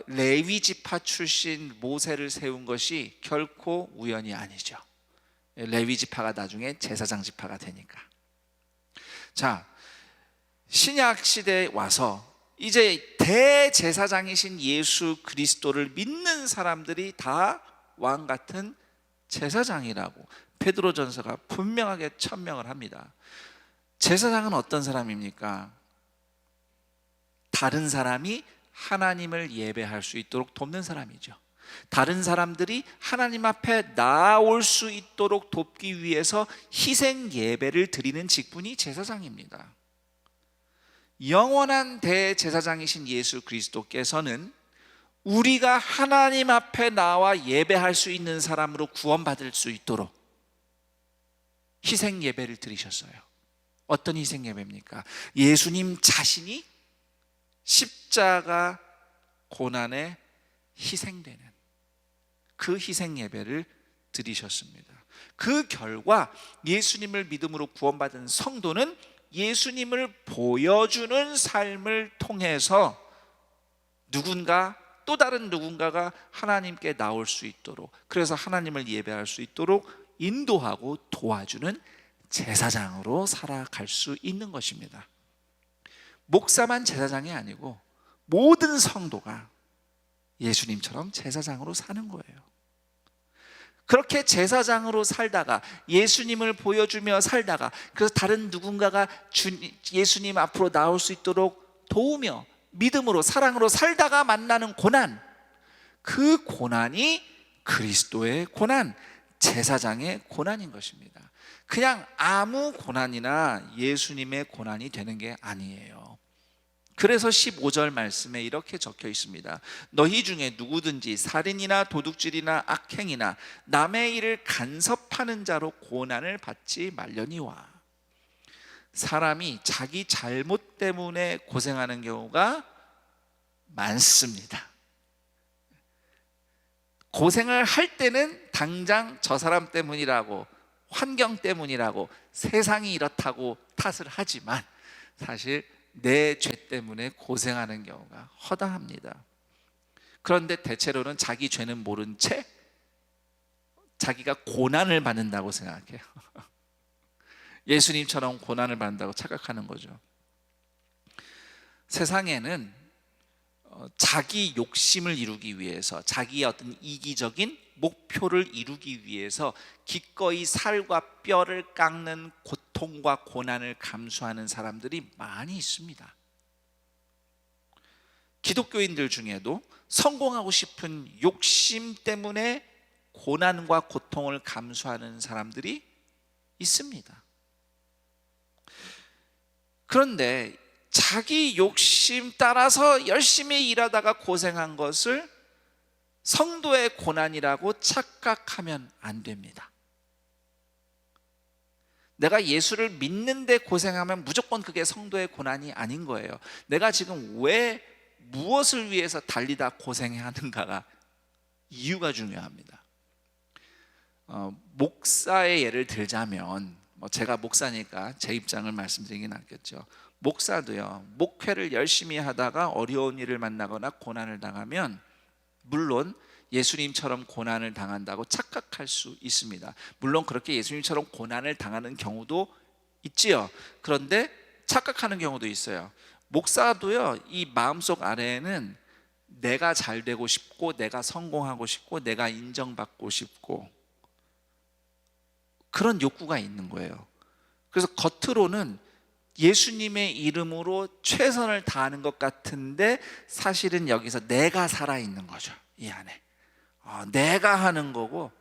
레위 지파 출신 모세를 세운 것이 결코 우연이 아니죠. 레위 지파가 나중에 제사장 지파가 되니까. 자, 신약 시대에 와서 이제 대제사장이신 예수 그리스도를 믿는 사람들이 다 왕 같은 제사장이라고 베드로전서가 분명하게 천명을 합니다. 제사장은 어떤 사람입니까? 다른 사람이 하나님을 예배할 수 있도록 돕는 사람이죠. 다른 사람들이 하나님 앞에 나아올 수 있도록 돕기 위해서 희생 예배를 드리는 직분이 제사장입니다. 영원한 대제사장이신 예수 그리스도께서는 우리가 하나님 앞에 나와 예배할 수 있는 사람으로 구원받을 수 있도록, 희생 예배를 드리셨어요. 어떤 희생 예배입니까? 예수님 자신이 십자가 고난에 희생되는 그 희생 예배를 드리셨습니다. 그 결과 예수님을 믿음으로 구원받은 성도는 예수님을 보여주는 삶을 통해서 또 다른 누군가가 하나님께 나올 수 있도록, 그래서 하나님을 예배할 수 있도록 인도하고 도와주는 제사장으로 살아갈 수 있는 것입니다. 목사만 제사장이 아니고 모든 성도가 예수님처럼 제사장으로 사는 거예요. 그렇게 제사장으로 살다가 예수님을 보여주며 살다가, 그래서 다른 누군가가 예수님 앞으로 나올 수 있도록 도우며 믿음으로 사랑으로 살다가 만나는 고난, 그 고난이 그리스도의 고난, 제사장의 고난인 것입니다. 그냥 아무 고난이나 예수님의 고난이 되는 게 아니에요. 그래서 15절 말씀에 이렇게 적혀 있습니다. 너희 중에 누구든지 살인이나 도둑질이나 악행이나 남의 일을 간섭하는 자로 고난을 받지 말려니와. 사람이 자기 잘못 때문에 고생하는 경우가 많습니다. 고생을 할 때는 당장 저 사람 때문이라고, 환경 때문이라고, 세상이 이렇다고 탓을 하지만 사실 내 죄 때문에 고생하는 경우가 허다합니다. 그런데 대체로는 자기 죄는 모른 채 자기가 고난을 받는다고 생각해요. 예수님처럼 고난을 받는다고 착각하는 거죠. 세상에는 자기 욕심을 이루기 위해서, 자기의 어떤 이기적인 목표를 이루기 위해서 기꺼이 살과 뼈를 깎는 고통과 고난을 감수하는 사람들이 많이 있습니다. 기독교인들 중에도 성공하고 싶은 욕심 때문에 고난과 고통을 감수하는 사람들이 있습니다. 그런데 자기 욕심 따라서 열심히 일하다가 고생한 것을 성도의 고난이라고 착각하면 안 됩니다. 내가 예수를 믿는데 고생하면 무조건 그게 성도의 고난이 아닌 거예요. 내가 지금 왜, 무엇을 위해서 달리다 고생하는가가 이유가 중요합니다. 목사의 예를 들자면, 제가 목사니까 제 입장을 말씀드리긴 않겠죠. 목사도요, 목회를 열심히 하다가 어려운 일을 만나거나 고난을 당하면 물론 예수님처럼 고난을 당한다고 착각할 수 있습니다. 물론 그렇게 예수님처럼 고난을 당하는 경우도 있지요. 그런데 착각하는 경우도 있어요. 목사도요, 이 마음속 아래에는 내가 잘 되고 싶고, 내가 성공하고 싶고, 내가 인정받고 싶고, 그런 욕구가 있는 거예요. 그래서 겉으로는 예수님의 이름으로 최선을 다하는 것 같은데 사실은 여기서 내가 살아있는 거죠. 이 안에 내가 하는 거고,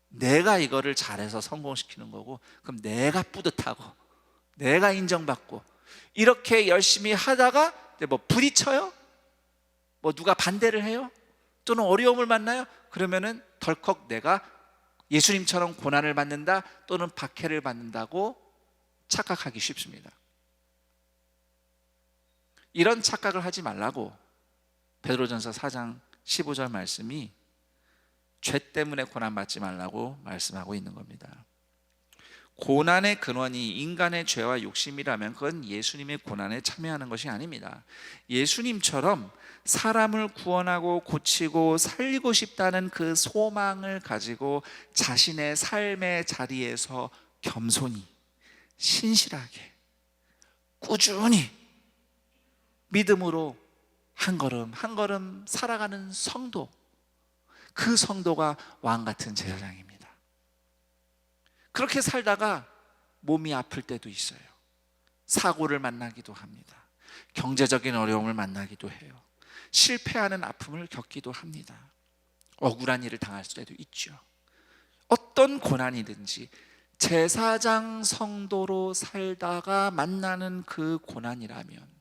내가 이거를 잘해서 성공시키는 거고, 그럼 내가 뿌듯하고 내가 인정받고, 이렇게 열심히 하다가 부딪혀요? 누가 반대를 해요? 또는 어려움을 만나요? 그러면은 덜컥 내가 예수님처럼 고난을 받는다 또는 박해를 받는다고 착각하기 쉽습니다. 이런 착각을 하지 말라고 베드로전서 4장 15절 말씀이 죄 때문에 고난받지 말라고 말씀하고 있는 겁니다. 고난의 근원이 인간의 죄와 욕심이라면 그건 예수님의 고난에 참여하는 것이 아닙니다. 예수님처럼 사람을 구원하고 고치고 살리고 싶다는 그 소망을 가지고 자신의 삶의 자리에서 겸손히, 신실하게, 꾸준히 믿음으로 한 걸음 한 걸음 살아가는 성도, 그 성도가 왕같은 제사장입니다. 그렇게 살다가 몸이 아플 때도 있어요. 사고를 만나기도 합니다. 경제적인 어려움을 만나기도 해요. 실패하는 아픔을 겪기도 합니다. 억울한 일을 당할 때도 있죠. 어떤 고난이든지 제사장 성도로 살다가 만나는 그 고난이라면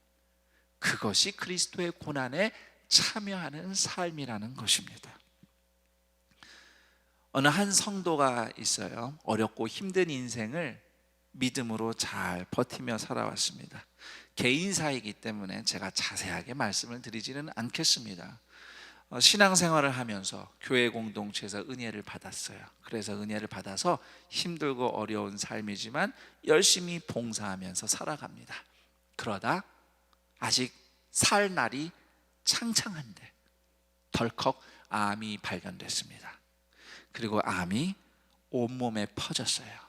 그것이 그리스도의 고난에 참여하는 삶이라는 것입니다. 어느 한 성도가 있어요. 어렵고 힘든 인생을 믿음으로 잘 버티며 살아왔습니다. 개인사이기 때문에 제가 자세하게 말씀을 드리지는 않겠습니다. 신앙생활을 하면서 교회 공동체에서 은혜를 받았어요. 그래서 은혜를 받아서 힘들고 어려운 삶이지만 열심히 봉사하면서 살아갑니다. 그러다 아직 살 날이 창창한데 덜컥 암이 발견됐습니다. 그리고 암이 온몸에 퍼졌어요.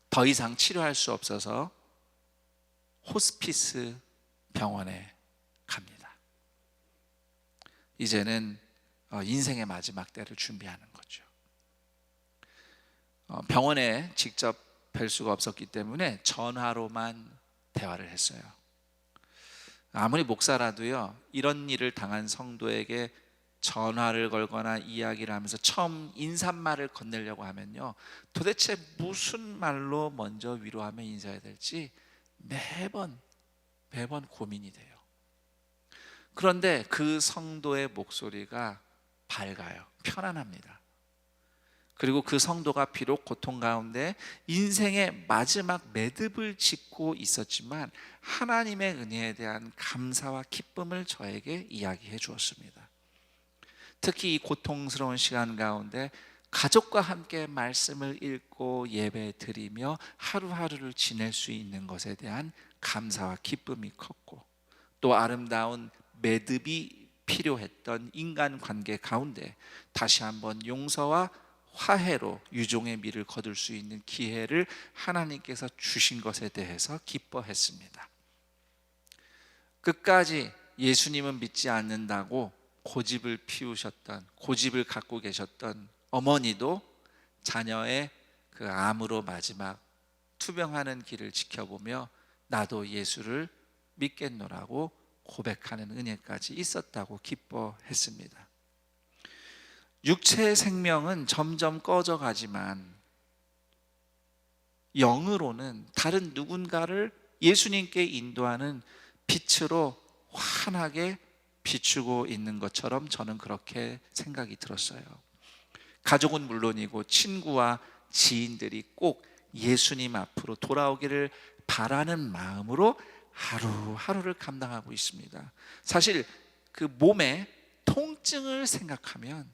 더 이상 치료할 수 없어서 호스피스 병원에 갑니다. 이제는 인생의 마지막 때를 준비하는 거죠. 병원에 직접 뵐 수가 없었기 때문에 전화로만 대화를 했어요. 아무리 목사라도요, 이런 일을 당한 성도에게 전화를 걸거나 이야기를 하면서 처음 인사말을 건네려고 하면요, 도대체 무슨 말로 먼저 위로하며 인사해야 될지 매번 고민이 돼요. 그런데 그 성도의 목소리가 밝아요. 편안합니다. 그리고 그 성도가 비록 고통 가운데 인생의 마지막 매듭을 짓고 있었지만 하나님의 은혜에 대한 감사와 기쁨을 저에게 이야기해 주었습니다. 특히 이 고통스러운 시간 가운데 가족과 함께 말씀을 읽고 예배 드리며 하루하루를 지낼 수 있는 것에 대한 감사와 기쁨이 컸고, 또 아름다운 매듭이 필요했던 인간관계 가운데 다시 한번 용서와 화해로 유종의 미를 거둘 수 있는 기회를 하나님께서 주신 것에 대해서 기뻐했습니다. 끝까지 예수님은 믿지 않는다고 고집을 피우셨던, 고집을 갖고 계셨던 어머니도 자녀의 그 암으로 마지막 투병하는 길을 지켜보며 나도 예수를 믿겠노라고 고백하는 은혜까지 있었다고 기뻐했습니다. 육체의 생명은 점점 꺼져가지만 영으로는 다른 누군가를 예수님께 인도하는 빛으로 환하게 비추고 있는 것처럼 저는 그렇게 생각이 들었어요. 가족은 물론이고 친구와 지인들이 꼭 예수님 앞으로 돌아오기를 바라는 마음으로 하루하루를 감당하고 있습니다. 사실 그 몸의 통증을 생각하면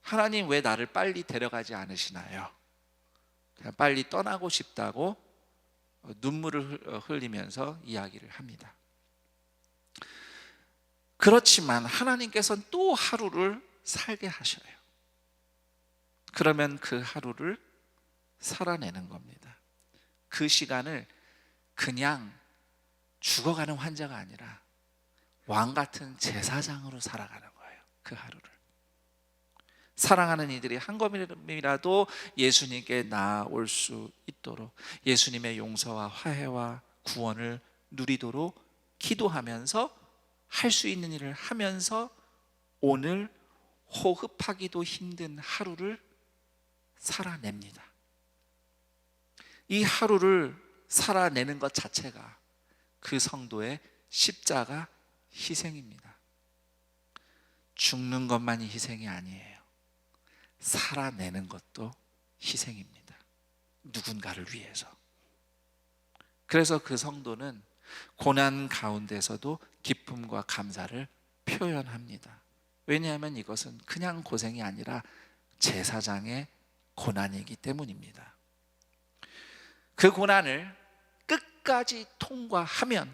하나님 왜 나를 빨리 데려가지 않으시나요? 그냥 빨리 떠나고 싶다고 눈물을 흘리면서 이야기를 합니다. 그렇지만 하나님께서는 또 하루를 살게 하셔요. 그러면 그 하루를 살아내는 겁니다. 그 시간을 그냥 죽어가는 환자가 아니라 왕 같은 제사장으로 살아가는 거예요. 그 하루를. 사랑하는 이들이 한 걸음이라도 예수님께 나아올 수 있도록 예수님의 용서와 화해와 구원을 누리도록 기도하면서 할 수 있는 일을 하면서 오늘 호흡하기도 힘든 하루를 살아냅니다. 이 하루를 살아내는 것 자체가 그 성도의 십자가 희생입니다. 죽는 것만이 희생이 아니에요. 살아내는 것도 희생입니다. 누군가를 위해서. 그래서 그 성도는 고난 가운데서도 기쁨과 감사를 표현합니다. 왜냐하면 이것은 그냥 고생이 아니라 제사장의 고난이기 때문입니다. 그 고난을 끝까지 통과하면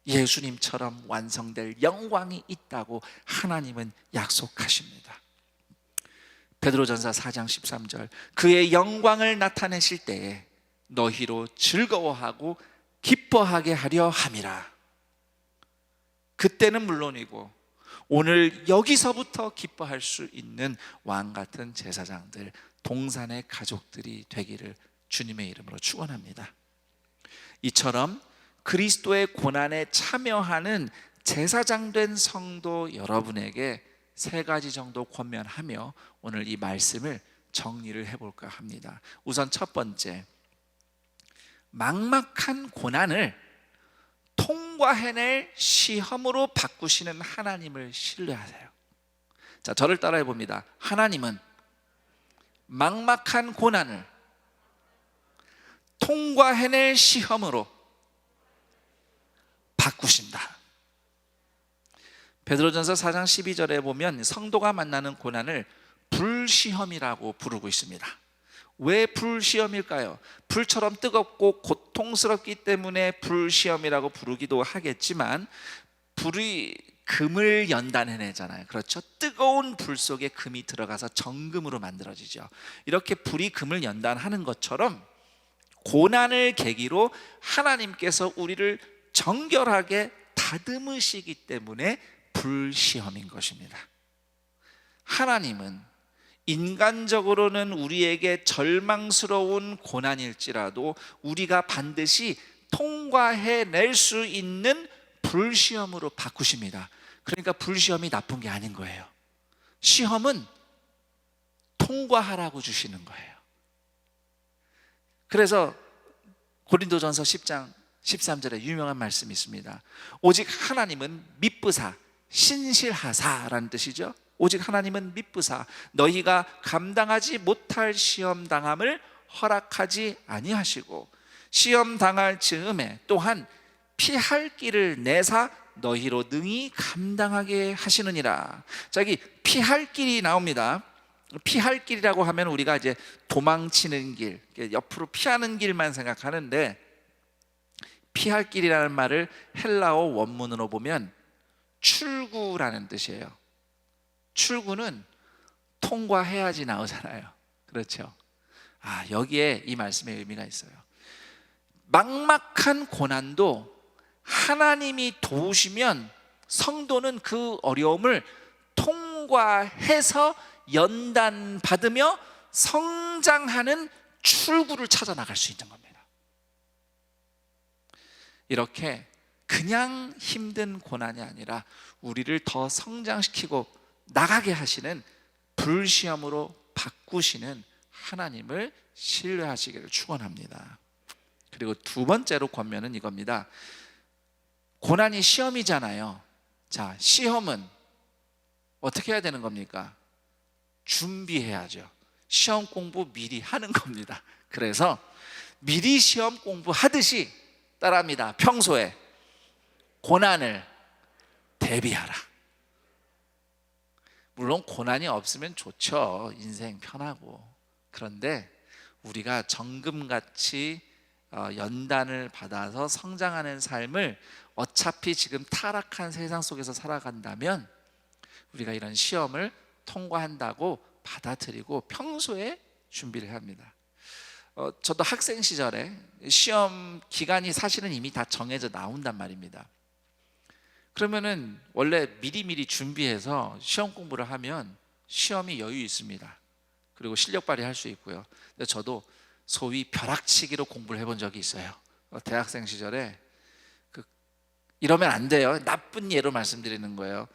예수님처럼 완성될 영광이 있다고 하나님은 약속하십니다. 베드로전서 4장 13절, 그의 영광을 나타내실 때에 너희로 즐거워하고 기뻐하게 하려 함이라. 그때는 물론이고 오늘 여기서부터 기뻐할 수 있는 왕같은 제사장들, 동산의 가족들이 되기를 주님의 이름으로 축원합니다. 이처럼 그리스도의 고난에 참여하는 제사장 된 성도 여러분에게 세 가지 정도 권면하며 오늘 이 말씀을 정리를 해볼까 합니다. 우선 첫 번째, 막막한 고난을 통과해낼 시험으로 바꾸시는 하나님을 신뢰하세요. 자, 저를 따라해 봅니다. 하나님은 막막한 고난을 통과해낼 시험으로 바꾸신다. 베드로전서 4장 12절에 보면 성도가 만나는 고난을 불시험이라고 부르고 있습니다. 왜 불시험일까요? 불처럼 뜨겁고 고통스럽기 때문에 불시험이라고 부르기도 하겠지만, 불이 금을 연단해내잖아요. 그렇죠? 뜨거운 불 속에 금이 들어가서 정금으로 만들어지죠. 이렇게 불이 금을 연단하는 것처럼 고난을 계기로 하나님께서 우리를 정결하게 다듬으시기 때문에 불시험인 것입니다. 하나님은 인간적으로는 우리에게 절망스러운 고난일지라도 우리가 반드시 통과해낼 수 있는 불시험으로 바꾸십니다. 그러니까 불시험이 나쁜 게 아닌 거예요. 시험은 통과하라고 주시는 거예요. 그래서 고린도전서 10장 13절에 유명한 말씀이 있습니다. 오직 하나님은 미쁘사 신실하사라는 뜻이죠. 오직 하나님은 미쁘사 너희가 감당하지 못할 시험 당함을 허락하지 아니하시고 시험 당할 즈음에 또한 피할 길을 내사 너희로 능히 감당하게 하시느니라. 자, 여기 피할 길이 나옵니다. 피할 길이라고 하면 우리가 이제 도망치는 길, 옆으로 피하는 길만 생각하는데, 피할 길이라는 말을 헬라어 원문으로 보면 출구라는 뜻이에요. 출구는 통과해야지 나오잖아요. 그렇죠? 여기에 이 말씀의 의미가 있어요. 막막한 고난도 하나님이 도우시면 성도는 그 어려움을 통과해서 연단받으며 성장하는 출구를 찾아 나갈 수 있는 겁니다. 이렇게 그냥 힘든 고난이 아니라 우리를 더 성장시키고 나가게 하시는 불시험으로 바꾸시는 하나님을 신뢰하시기를 축원합니다. 그리고 두 번째로 권면은 이겁니다. 고난이 시험이잖아요. 자, 시험은 어떻게 해야 되는 겁니까? 준비해야죠. 시험 공부 미리 하는 겁니다. 그래서 미리 시험 공부하듯이 따라합니다. 평소에 고난을 대비하라. 물론 고난이 없으면 좋죠. 인생 편하고. 그런데 우리가 정금같이 연단을 받아서 성장하는 삶을 어차피 지금 타락한 세상 속에서 살아간다면 우리가 이런 시험을 통과한다고 받아들이고 평소에 준비를 합니다. 저도 학생 시절에 시험 기간이 사실은 이미 다 정해져 나온단 말입니다. 그러면은 원래 미리미리 준비해서 시험 공부를 하면 시험이 여유 있습니다. 그리고 실력 발휘할 수 있고요. 근데 저도 소위 벼락치기로 공부를 해본 적이 있어요. 대학생 시절에 이러면 안 돼요. 나쁜 예로 말씀드리는 거예요.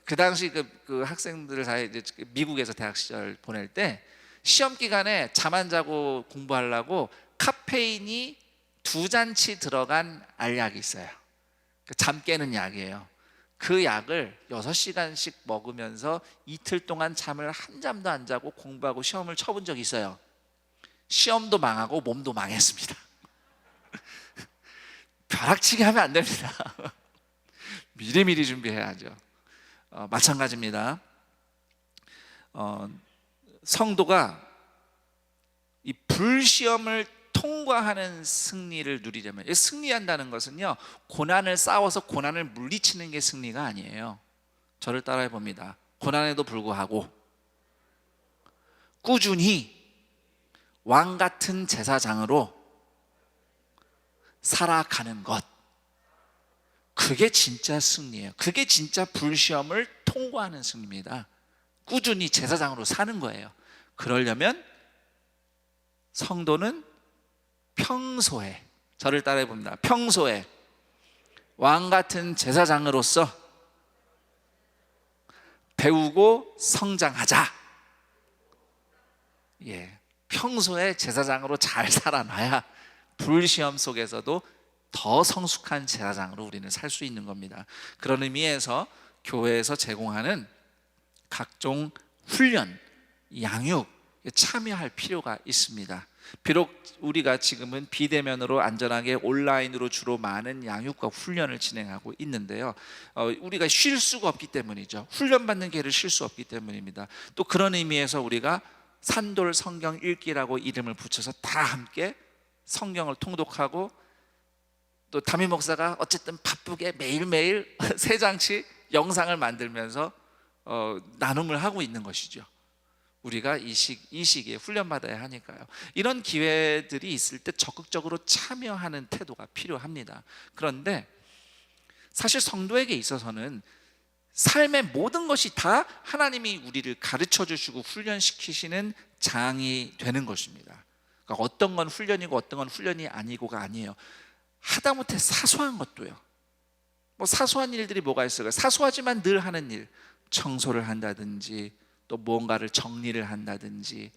그 당시 그 학생들 사이에 미국에서 대학 시절 보낼 때 시험 기간에 잠 안 자고 공부하려고 카페인이 2잔치 들어간 알약이 있어요. 잠 깨는 약이에요. 그 약을 6시간씩 먹으면서 이틀 동안 잠을 한 잠도 안 자고 공부하고 시험을 쳐본 적이 있어요. 시험도 망하고 몸도 망했습니다. 벼락치기 하면 안 됩니다. 미리미리 준비해야죠. 마찬가지입니다. 성도가 이 불시험을 통과하는 승리를 누리려면, 승리한다는 것은요, 고난을 싸워서 고난을 물리치는 게 승리가 아니에요. 저를 따라해 봅니다. 고난에도 불구하고 꾸준히 왕 같은 제사장으로 살아가는 것, 그게 진짜 승리예요. 그게 진짜 불시험을 통과하는 승리입니다. 꾸준히 제사장으로 사는 거예요. 그러려면 성도는 평소에, 저를 따라해 봅니다. 평소에 왕 같은 제사장으로서 배우고 성장하자. 평소에 제사장으로 잘 살아놔야 불시험 속에서도 더 성숙한 제사장으로 우리는 살 수 있는 겁니다. 그런 의미에서 교회에서 제공하는 각종 훈련, 양육 참여할 필요가 있습니다. 비록 우리가 지금은 비대면으로 안전하게 온라인으로 주로 많은 양육과 훈련을 진행하고 있는데요, 우리가 쉴 수가 없기 때문이죠. 훈련받는 기회를 쉴 수 없기 때문입니다. 또 그런 의미에서 우리가 산돌 성경 읽기라고 이름을 붙여서 다 함께 성경을 통독하고, 또 담임 목사가 어쨌든 바쁘게 매일매일 3장씩 영상을 만들면서 나눔을 하고 있는 것이죠. 우리가 이 시기에 훈련받아야 하니까요. 이런 기회들이 있을 때 적극적으로 참여하는 태도가 필요합니다. 그런데 사실 성도에게 있어서는 삶의 모든 것이 다 하나님이 우리를 가르쳐 주시고 훈련시키시는 장이 되는 것입니다. 그러니까 어떤 건 훈련이고 어떤 건 훈련이 아니고가 아니에요. 하다못해 사소한 것도요. 뭐 사소한 일들이 뭐가 있어요? 사소하지만 늘 하는 일, 청소를 한다든지, 또 무언가를 정리를 한다든지,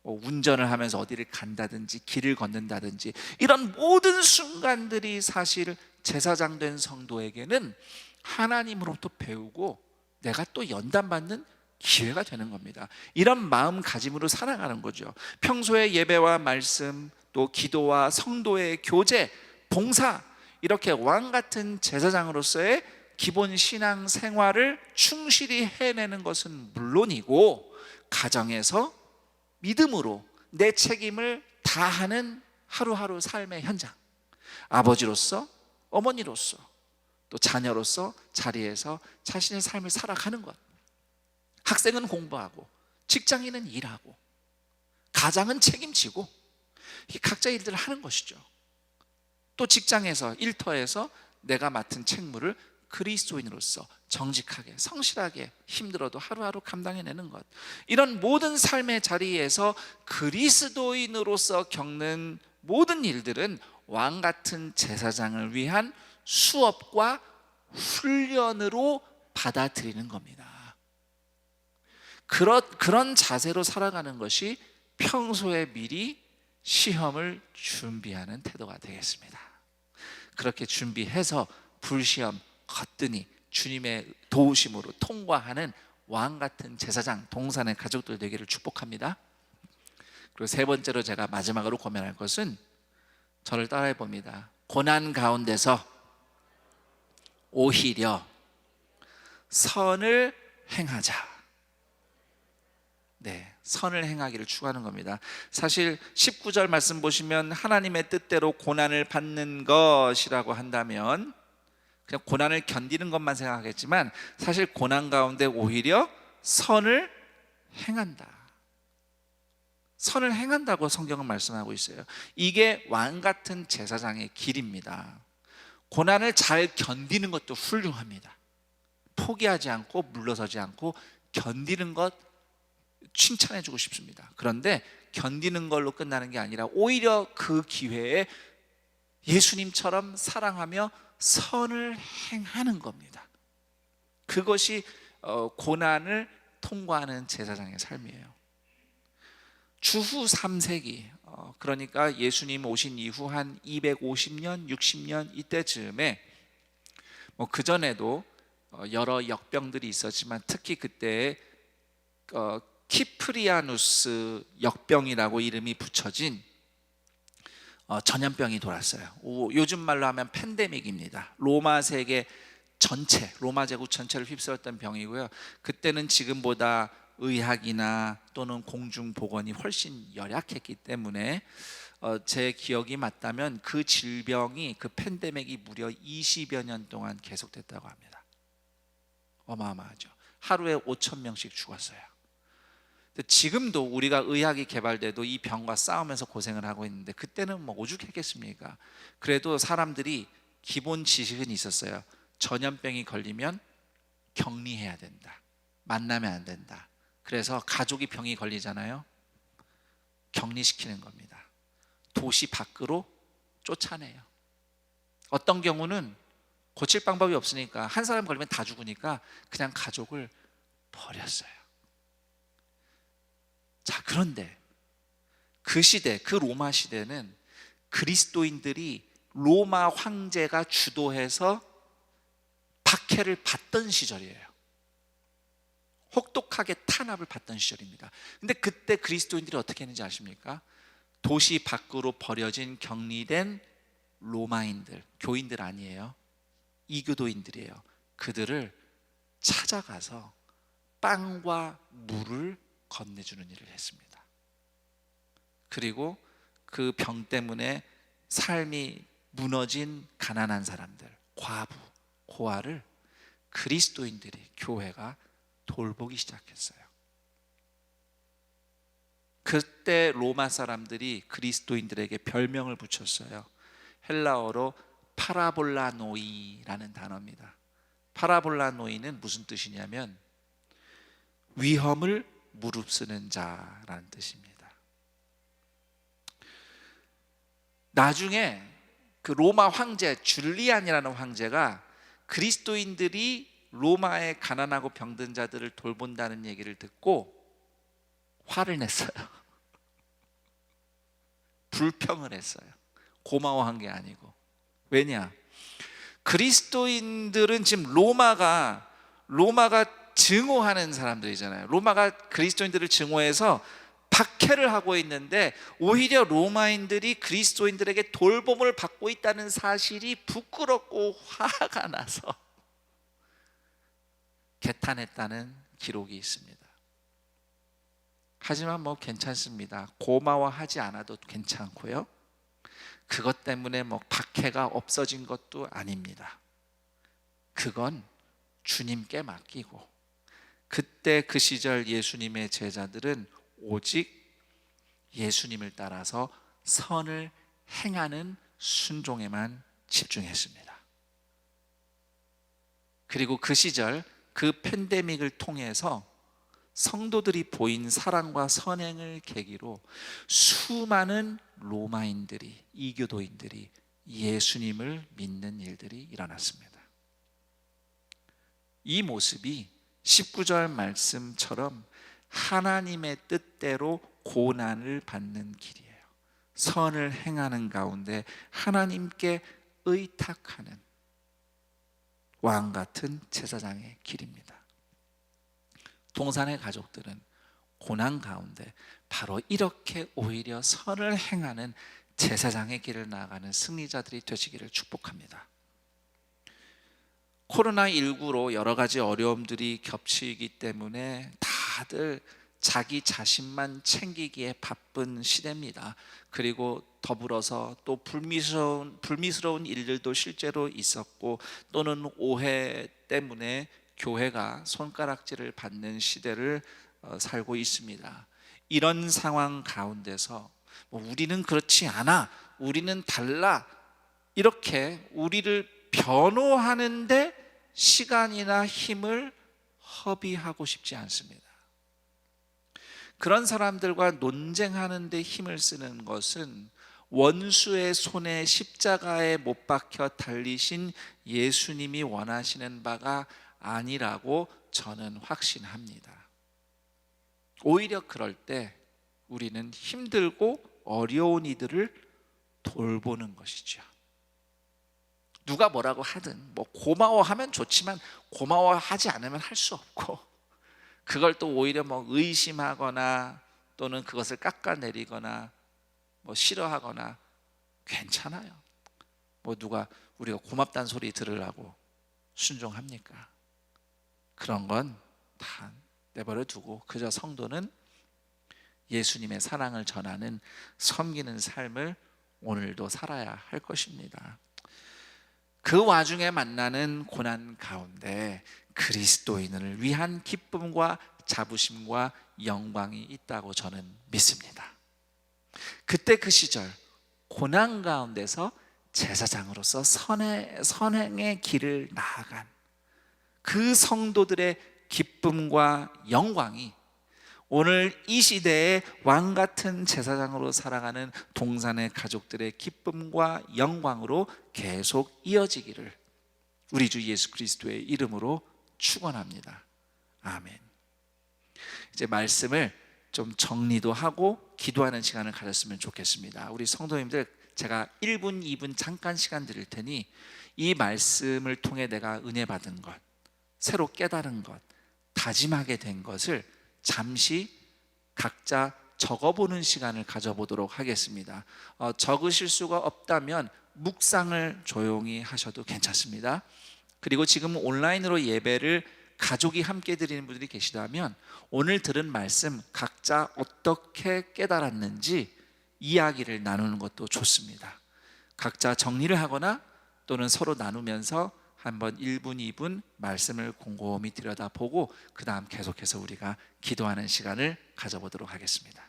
뭐 운전을 하면서 어디를 간다든지, 길을 걷는다든지, 이런 모든 순간들이 사실 제사장 된 성도에게는 하나님으로부터 배우고 내가 또 연단받는 기회가 되는 겁니다. 이런 마음가짐으로 살아가는 거죠. 평소에 예배와 말씀, 또 기도와 성도의 교제, 봉사, 이렇게 왕 같은 제사장으로서의 기본 신앙 생활을 충실히 해내는 것은 물론이고, 가정에서 믿음으로 내 책임을 다하는 하루하루 삶의 현장, 아버지로서, 어머니로서, 또 자녀로서 자리에서 자신의 삶을 살아가는 것, 학생은 공부하고 직장인은 일하고 가장은 책임지고, 이게 각자 일들을 하는 것이죠. 또 직장에서, 일터에서 내가 맡은 책무를 그리스도인으로서 정직하게, 성실하게, 힘들어도 하루하루 감당해내는 것, 이런 모든 삶의 자리에서 그리스도인으로서 겪는 모든 일들은 왕 같은 제사장을 위한 수업과 훈련으로 받아들이는 겁니다. 그런 자세로 살아가는 것이 평소에 미리 시험을 준비하는 태도가 되겠습니다. 그렇게 준비해서 불시험 거뜬히 주님의 도우심으로 통과하는 왕 같은 제사장, 동산의 가족들 되기를 축복합니다. 그리고 세 번째로 제가 마지막으로 고민할 것은, 저를 따라해 봅니다. 고난 가운데서 오히려 선을 행하자. 네, 선을 행하기를 추구하는 겁니다. 사실 19절 말씀 보시면 하나님의 뜻대로 고난을 받는 것이라고 한다면 그냥 고난을 견디는 것만 생각하겠지만, 사실 고난 가운데 오히려 선을 행한다. 선을 행한다고 성경은 말씀하고 있어요. 이게 왕 같은 제사장의 길입니다. 고난을 잘 견디는 것도 훌륭합니다. 포기하지 않고 물러서지 않고 견디는 것 칭찬해 주고 싶습니다. 그런데 견디는 걸로 끝나는 게 아니라 오히려 그 기회에 예수님처럼 사랑하며 선을 행하는 겁니다. 그것이 고난을 통과하는 제사장의 삶이에요. 주후 3세기, 그러니까 예수님 오신 이후 한 250년, 60년 이때쯤에, 뭐 그전에도 여러 역병들이 있었지만 특히 그때 키프리아누스 역병이라고 이름이 붙여진 전염병이 돌았어요. 요즘 말로 하면 팬데믹입니다. 로마 세계 전체, 로마 제국 전체를 휩쓸었던 병이고요. 그때는 지금보다 의학이나 또는 공중보건이 훨씬 열악했기 때문에 제 기억이 맞다면 그 질병이, 그 팬데믹이 무려 20여 년 동안 계속됐다고 합니다. 어마어마하죠. 하루에 5,000명씩 죽었어요. 지금도 우리가 의학이 개발돼도 이 병과 싸우면서 고생을 하고 있는데, 그때는 뭐 오죽했겠습니까? 그래도 사람들이 기본 지식은 있었어요. 전염병이 걸리면 격리해야 된다, 만나면 안 된다. 그래서 가족이 병이 걸리잖아요, 격리시키는 겁니다. 도시 밖으로 쫓아내요. 어떤 경우는 고칠 방법이 없으니까, 한 사람 걸리면 다 죽으니까 그냥 가족을 버렸어요. 자, 그런데 그 시대, 그 로마 시대는 그리스도인들이 로마 황제가 주도해서 박해를 받던 시절이에요. 혹독하게 탄압을 받던 시절입니다. 근데 그때 그리스도인들이 어떻게 했는지 아십니까? 도시 밖으로 버려진 격리된 로마인들, 교인들 아니에요. 이교도인들이에요. 그들을 찾아가서 빵과 물을 건네주는 일을 했습니다. 그리고 그 병 때문에 삶이 무너진 가난한 사람들, 과부, 고아를 그리스도인들이, 교회가 돌보기 시작했어요. 그때 로마 사람들이 그리스도인들에게 별명을 붙였어요. 헬라어로 파라볼라노이라는 단어입니다. 파라볼라노이는 무슨 뜻이냐면 위험을 무릅쓰는 자라는 뜻입니다. 나중에 그 로마 황제 줄리안이라는 황제가 그리스도인들이 로마의 가난하고 병든 자들을 돌본다는 얘기를 듣고 화를 냈어요. 불평을 했어요. 고마워한 게 아니고. 왜냐? 그리스도인들은 지금 로마가 증오하는 사람들이잖아요. 로마가 그리스도인들을 증오해서 박해를 하고 있는데 오히려 로마인들이 그리스도인들에게 돌봄을 받고 있다는 사실이 부끄럽고 화가 나서 개탄했다는 기록이 있습니다. 하지만 뭐 괜찮습니다. 고마워하지 않아도 괜찮고요. 그것 때문에 뭐 박해가 없어진 것도 아닙니다. 그건 주님께 맡기고, 그때 그 시절 예수님의 제자들은 오직 예수님을 따라서 선을 행하는 순종에만 집중했습니다. 그리고 그 시절 그 팬데믹을 통해서 성도들이 보인 사랑과 선행을 계기로 수많은 로마인들이, 이교도인들이 예수님을 믿는 일들이 일어났습니다. 이 모습이 19절 말씀처럼 하나님의 뜻대로 고난을 받는 길이에요. 선을 행하는 가운데 하나님께 의탁하는 왕 같은 제사장의 길입니다. 동산의 가족들은 고난 가운데 바로 이렇게 오히려 선을 행하는 제사장의 길을 나아가는 승리자들이 되시기를 축복합니다. 코로나19로 여러 가지 어려움들이 겹치기 때문에 다들 자기 자신만 챙기기에 바쁜 시대입니다. 그리고 더불어서 또 불미스러운 일들도 실제로 있었고, 또는 오해 때문에 교회가 손가락질을 받는 시대를 살고 있습니다. 이런 상황 가운데서 우리는 그렇지 않아, 우리는 달라, 이렇게 우리를 변호하는데 시간이나 힘을 허비하고 싶지 않습니다. 그런 사람들과 논쟁하는 데 힘을 쓰는 것은 원수의 손에 십자가에 못 박혀 달리신 예수님이 원하시는 바가 아니라고 저는 확신합니다. 오히려 그럴 때 우리는 힘들고 어려운 이들을 돌보는 것이죠. 누가 뭐라고 하든 뭐 고마워하면 좋지만 고마워하지 않으면 할 수 없고, 그걸 또 오히려 뭐 의심하거나 또는 그것을 깎아내리거나 뭐 싫어하거나 괜찮아요. 뭐 누가 우리가 고맙다는 소리 들으려고 순종합니까? 그런 건 다 내버려 두고 그저 성도는 예수님의 사랑을 전하는 섬기는 삶을 오늘도 살아야 할 것입니다. 그 와중에 만나는 고난 가운데 그리스도인을 위한 기쁨과 자부심과 영광이 있다고 저는 믿습니다. 그때 그 시절 고난 가운데서 제사장으로서 선행의 길을 나아간 그 성도들의 기쁨과 영광이 오늘 이 시대의 왕 같은 제사장으로 살아가는 동산의 가족들의 기쁨과 영광으로 계속 이어지기를 우리 주 예수 그리스도의 이름으로 축원합니다. 아멘. 이제 말씀을 좀 정리도 하고 기도하는 시간을 가졌으면 좋겠습니다. 우리 성도님들, 제가 1분, 2분 잠깐 시간 드릴 테니 이 말씀을 통해 내가 은혜 받은 것, 새로 깨달은 것, 다짐하게 된 것을 잠시 각자 적어보는 시간을 가져보도록 하겠습니다. 적으실 수가 없다면 묵상을 조용히 하셔도 괜찮습니다. 그리고 지금 온라인으로 예배를 가족이 함께 드리는 분들이 계시다면 오늘 들은 말씀 각자 어떻게 깨달았는지 이야기를 나누는 것도 좋습니다. 각자 정리를 하거나 또는 서로 나누면서 한번 1분, 2분 말씀을 곰곰이 들여다보고 그 다음 계속해서 우리가 기도하는 시간을 가져보도록 하겠습니다.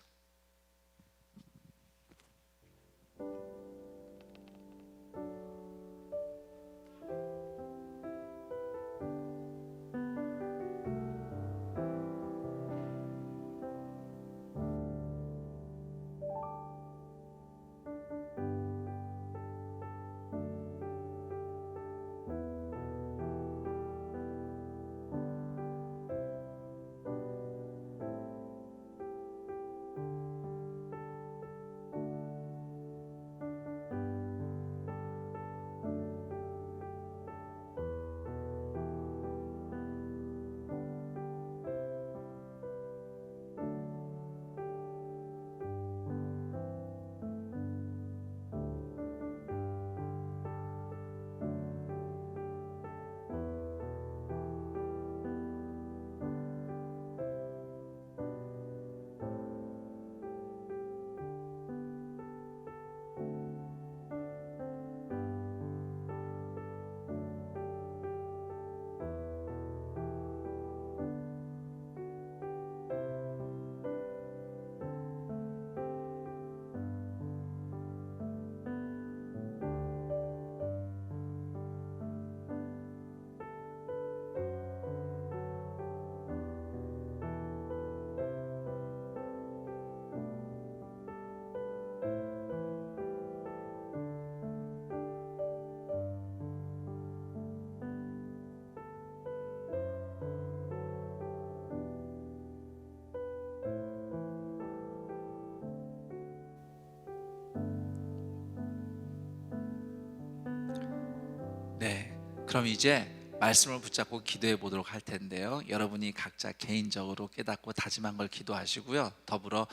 네, 그럼 이제 말씀을 붙잡고 기도해 보도록 할 텐데요. 여러분이 각자 개인적으로 깨닫고 다짐한 걸 기도하시고요. 더불어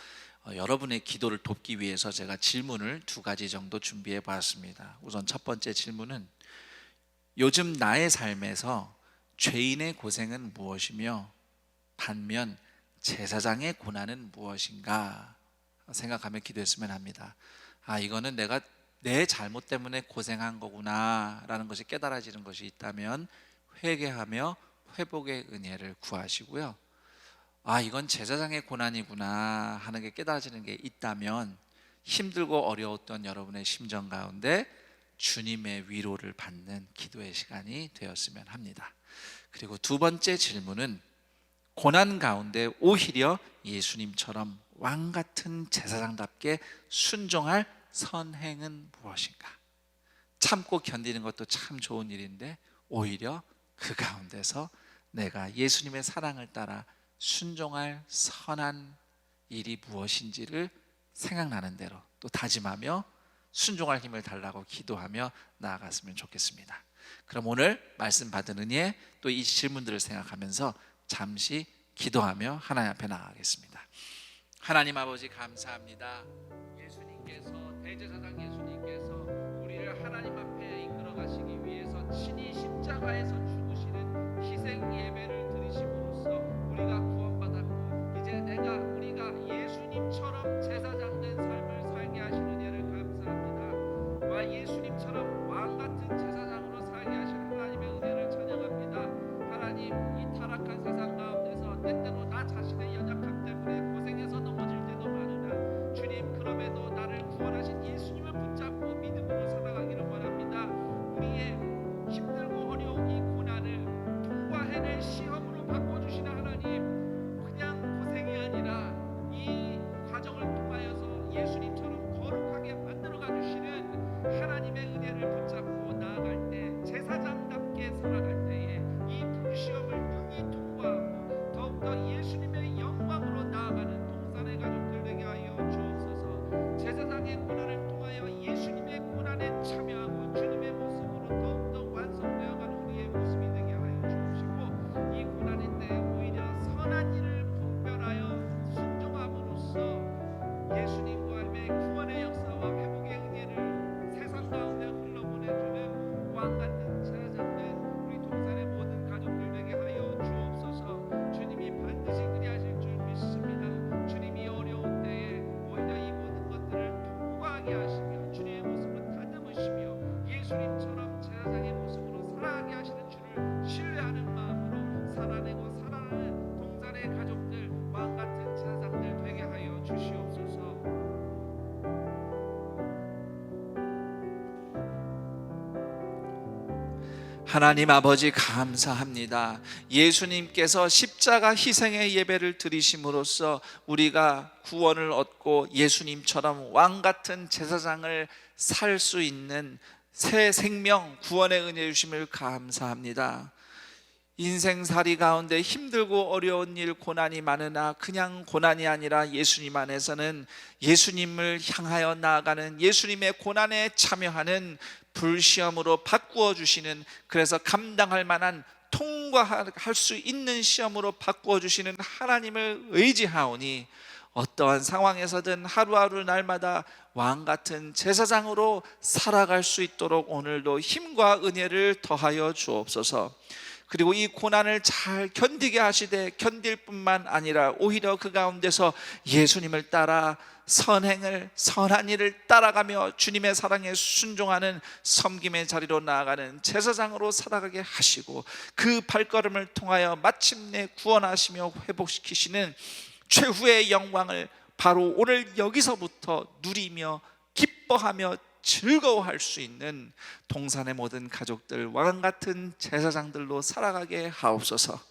여러분의 기도를 돕기 위해서 제가 질문을 2가지 정도 준비해 보았습니다. 우선 첫 번째 질문은 요즘 나의 삶에서 죄인의 고생은 무엇이며 반면 제사장의 고난은 무엇인가 생각하며 기도했으면 합니다. 이거는 내가 내 잘못 때문에 고생한 거구나 라는 것이 깨달아지는 것이 있다면 회개하며 회복의 은혜를 구하시고요. 이건 제사장의 고난이구나 하는 게 깨달아지는 게 있다면 힘들고 어려웠던 여러분의 심정 가운데 주님의 위로를 받는 기도의 시간이 되었으면 합니다. 그리고 2번째 질문은 고난 가운데 오히려 예수님처럼 왕 같은 제사장답게 순종할 선행은 무엇인가? 참고 견디는 것도 참 좋은 일인데 오히려 그 가운데서 내가 예수님의 사랑을 따라 순종할 선한 일이 무엇인지를 생각나는 대로 또 다짐하며 순종할 힘을 달라고 기도하며 나아갔으면 좋겠습니다. 그럼 오늘 말씀 받은 은혜 또 이 질문들을 생각하면서 잠시 기도하며 하나님 앞에 나아가겠습니다. 하나님 아버지 감사합니다. 대제사장 예수님께서 우리를 하나님 앞에 이끌어 가시기 위해서 친히 십자가에서 죽으시는 희생 예배를 드리심으로써 우리가 구원받았고 이제 우리가 예수님처럼 제사장 된 삶을 살게 하시는 예를 감사합니다. 와 예수님처럼 왕 같은 제사장으로 살게 하시는 하나님의 은혜를 찬양합니다. 하나님 이 타락한 세상 가운데서 때때로 나 자신의 연약함 때문에 고생해서 넘어질 때도 많으나 주님 그럼에도 나를 구원하신 예수님을 예수님처럼 제사장의 모습으로 살아가게 하시는 주를 신뢰하는 마음으로 살아내고 살아나는 동산의 가족들, 왕 같은 제사장들 되게 하여 주시옵소서. 하나님 아버지 감사합니다. 예수님께서 십자가 희생의 예배를 드리심으로써 우리가 구원을 얻고 예수님처럼 왕 같은 제사장을 살 수 있는 새 생명, 구원의 은혜 주심을 감사합니다. 인생살이 가운데 힘들고 어려운 일, 고난이 많으나 그냥 고난이 아니라 예수님 안에서는 예수님을 향하여 나아가는, 예수님의 고난에 참여하는 불시험으로 바꾸어 주시는, 그래서 감당할 만한, 통과할 수 있는 시험으로 바꾸어 주시는 하나님을 의지하오니 어떠한 상황에서든 하루하루 날마다 왕 같은 제사장으로 살아갈 수 있도록 오늘도 힘과 은혜를 더하여 주옵소서. 그리고 이 고난을 잘 견디게 하시되, 견딜 뿐만 아니라 오히려 그 가운데서 예수님을 따라 선행을, 선한 일을 따라가며 주님의 사랑에 순종하는 섬김의 자리로 나아가는 제사장으로 살아가게 하시고, 그 발걸음을 통하여 마침내 구원하시며 회복시키시는 최후의 영광을 바로 오늘 여기서부터 누리며 기뻐하며 즐거워할 수 있는 동산의 모든 가족들, 왕 같은 제사장들로 살아가게 하옵소서.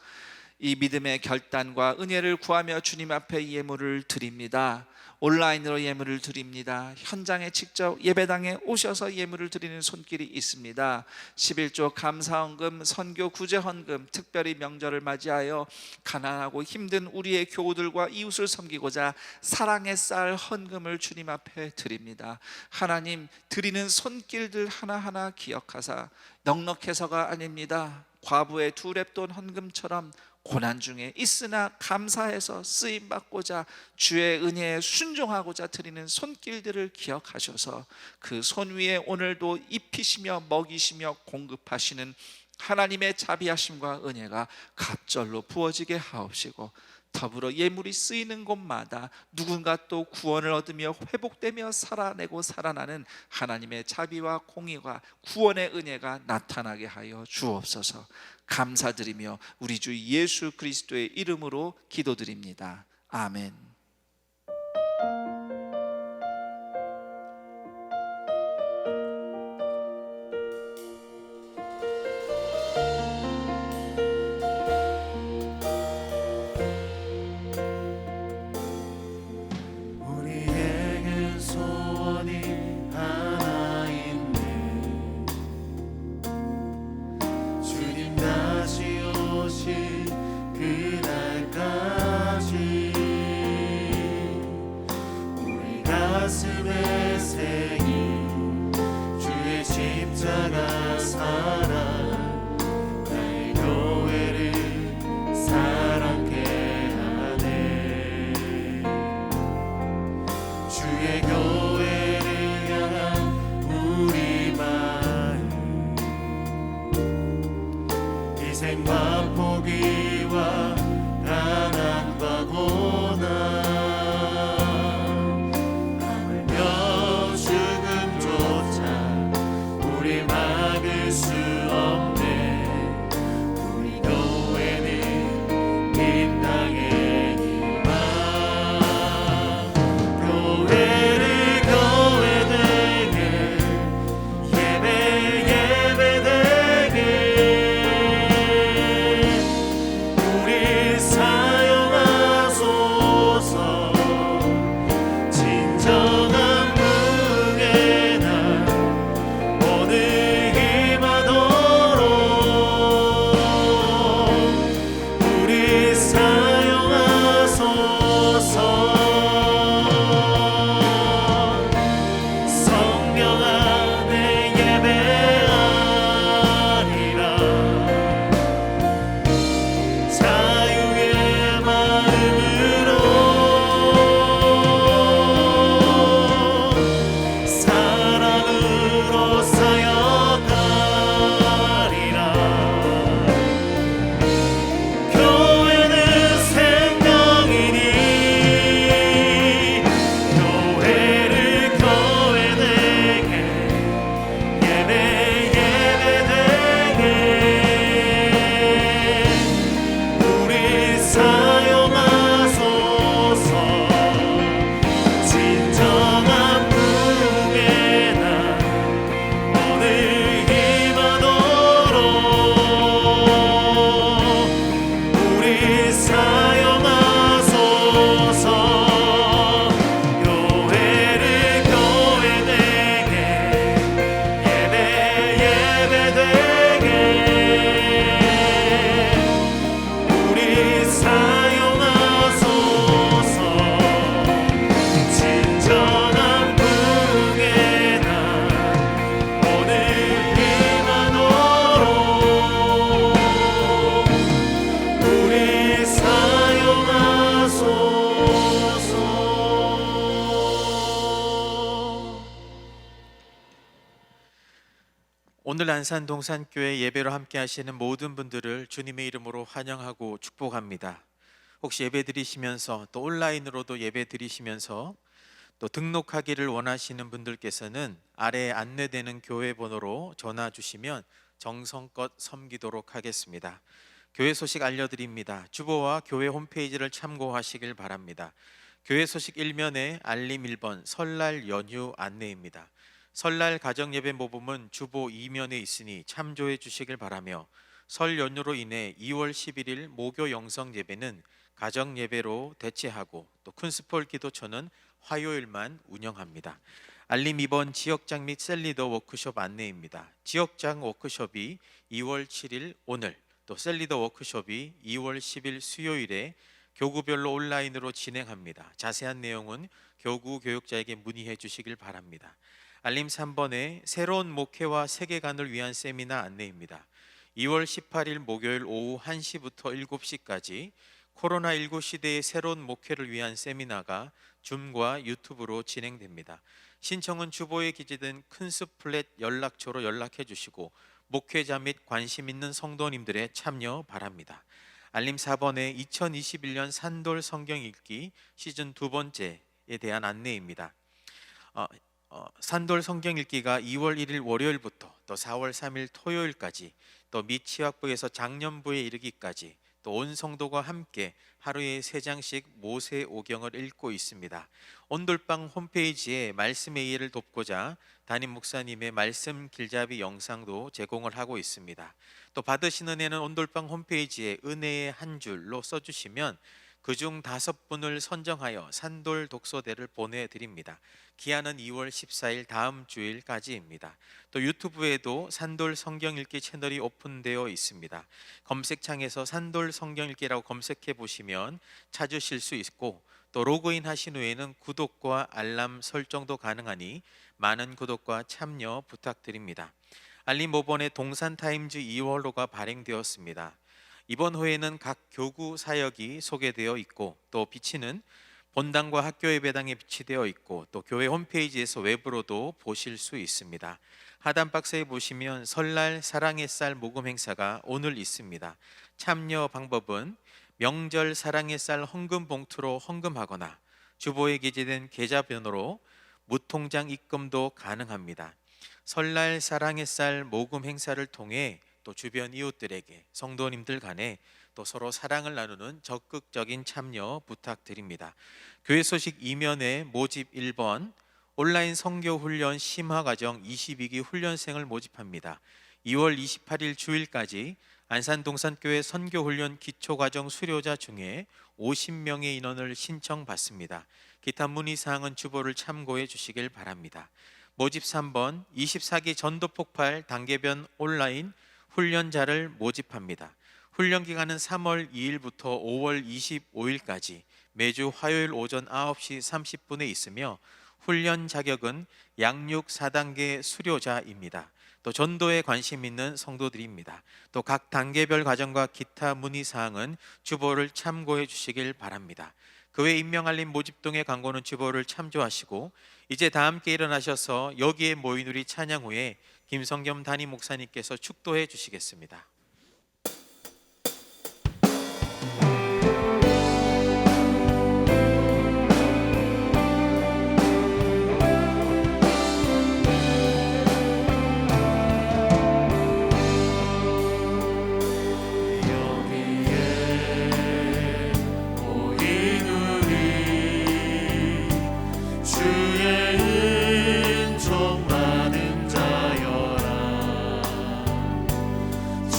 이 믿음의 결단과 은혜를 구하며 주님 앞에 예물을 드립니다. 온라인으로 예물을 드립니다. 현장에 직접 예배당에 오셔서 예물을 드리는 손길이 있습니다. 11조 감사헌금, 선교 구제헌금, 특별히 명절을 맞이하여 가난하고 힘든 우리의 교우들과 이웃을 섬기고자 사랑의 쌀 헌금을 주님 앞에 드립니다. 하나님, 드리는 손길들 하나하나 기억하사 넉넉해서가 아닙니다. 과부의 2렙돈 헌금처럼 고난 중에 있으나 감사해서 쓰임받고자 주의 은혜에 순종하고자 드리는 손길들을 기억하셔서 그 손 위에 오늘도 입히시며 먹이시며 공급하시는 하나님의 자비하심과 은혜가 갑절로 부어지게 하옵시고, 더불어 예물이 쓰이는 곳마다 누군가 또 구원을 얻으며 회복되며 살아내고 살아나는 하나님의 자비와 공의와 구원의 은혜가 나타나게 하여 주옵소서. 감사드리며 우리 주 예수 그리스도의 이름으로 기도드립니다. 아멘. 우리에겐 소원이 하나 있네. 주님 다시 오실 그날까지 오늘 안산 동산교회 예배로 함께 하시는 모든 분들을 주님의 이름으로 환영하고 축복합니다. 혹시 예배 드리시면서 또 온라인으로도 예배 드리시면서 또 등록하기를 원하시는 분들께서는 아래에 안내되는 교회 번호로 전화 주시면 정성껏 섬기도록 하겠습니다. 교회 소식 알려드립니다. 주보와 교회 홈페이지를 참고하시길 바랍니다. 교회 소식 1면에 알림 1번 설날 연휴 안내입니다. 설날 가정예배 모범은 주보 2면에 있으니 참조해 주시길 바라며, 설 연휴로 인해 2월 11일 목요 영성 예배는 가정예배로 대체하고 또 큰스폴 기도처는 화요일만 운영합니다. 알림 2번 지역장 및 셀리더 워크숍 안내입니다. 지역장 워크숍이 2월 7일 오늘, 또 셀리더 워크숍이 2월 10일 수요일에 교구별로 온라인으로 진행합니다. 자세한 내용은 교구 교육자에게 문의해 주시길 바랍니다. 알림 3번에 새로운 목회와 세계관을 위한 세미나 안내입니다. 2월 18일 목요일 오후 1시부터 7시까지 코로나19 시대의 새로운 목회를 위한 세미나가 줌과 유튜브로 진행됩니다. 신청은 주보에 기재된 큰스플랫 연락처로 연락해 주시고 목회자 및 관심 있는 성도님들의 참여 바랍니다. 알림 4번에 2021년 산돌 성경 읽기 시즌 2번째에 대한 안내입니다. 산돌 성경 읽기가 2월 1일 월요일부터 또 4월 3일 토요일까지, 또 미취학부에서 작년부에 이르기까지 또 온 성도가 함께 하루에 3장씩 모세 오경을 읽고 있습니다. 온돌방 홈페이지에 말씀의 이해를 돕고자 담임 목사님의 말씀 길잡이 영상도 제공을 하고 있습니다. 또 받으신 은혜는 온돌방 홈페이지에 은혜의 한 줄로 써주시면 그중 5분을 선정하여 산돌 독서대를 보내드립니다. 기한은 2월 14일 다음 주일까지입니다. 또 유튜브에도 산돌 성경 읽기 채널이 오픈되어 있습니다. 검색창에서 산돌 성경 읽기라고 검색해 보시면 찾으실 수 있고, 또 로그인 하신 후에는 구독과 알람 설정도 가능하니 많은 구독과 참여 부탁드립니다. 알림 5번에 동산타임즈 2월호가 발행되었습니다. 이번 호에는 각 교구 사역이 소개되어 있고, 또 비치는 본당과 학교 예배당에 비치되어 있고, 또 교회 홈페이지에서 외부로도 보실 수 있습니다. 하단 박스에 보시면 설날 사랑의 쌀 모금 행사가 오늘 있습니다. 참여 방법은 명절 사랑의 쌀 헌금 봉투로 헌금하거나 주보에 기재된 계좌 번호로 무통장 입금도 가능합니다. 설날 사랑의 쌀 모금 행사를 통해 또 주변 이웃들에게, 성도님들 간에 또 서로 사랑을 나누는 적극적인 참여 부탁드립니다. 교회 소식 2면에 모집 1번 온라인 선교 훈련 심화과정 22기 훈련생을 모집합니다. 2월 28일 주일까지 안산 동산교회 선교훈련 기초과정 수료자 중에 50명의 인원을 신청받습니다. 기타 문의사항은 주보를 참고해 주시길 바랍니다. 모집 3번 24기 전도폭발 단계별 온라인 훈련자를 모집합니다. 훈련 기간은 3월 2일부터 5월 25일까지 매주 화요일 오전 9시 30분에 있으며, 훈련 자격은 양육 4단계 수료자입니다. 또 전도에 관심 있는 성도들입니다. 또 각 단계별 과정과 기타 문의사항은 주보를 참고해 주시길 바랍니다. 그 외 임명알림 모집동의 광고는 주보를 참조하시고, 이제 다 함께 일어나셔서 여기에 모인 우리 찬양 후에 김성겸 담임 목사님께서 축도해 주시겠습니다. 주의 은총 많은 자여라. 주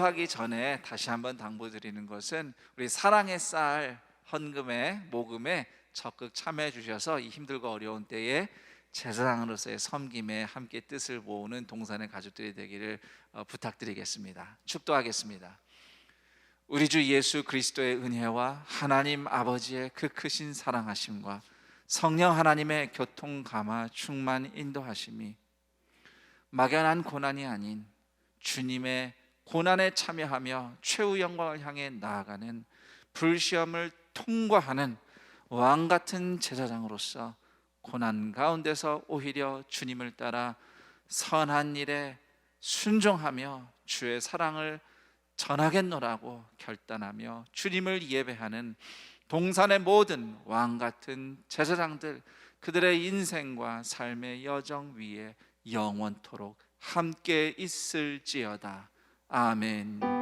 기도하기 전에 다시 한번 당부드리는 것은 우리 사랑의 쌀 헌금에 모금에 적극 참여해 주셔서 이 힘들고 어려운 때에 제사장으로서의 섬김에 함께 뜻을 모으는 동산의 가족들이 되기를 부탁드리겠습니다. 축도하겠습니다. 우리 주 예수 그리스도의 은혜와 하나님 아버지의 그 크신 사랑하심과 성령 하나님의 교통 감화 충만 인도하심이 막연한 고난이 아닌 주님의 고난에 참여하며 최후 영광을 향해 나아가는 불시험을 통과하는 왕 같은 제사장으로서 고난 가운데서 오히려 주님을 따라 선한 일에 순종하며 주의 사랑을 전하겠노라고 결단하며 주님을 예배하는 동산의 모든 왕 같은 제사장들, 그들의 인생과 삶의 여정 위에 영원토록 함께 있을지어다. 아멘.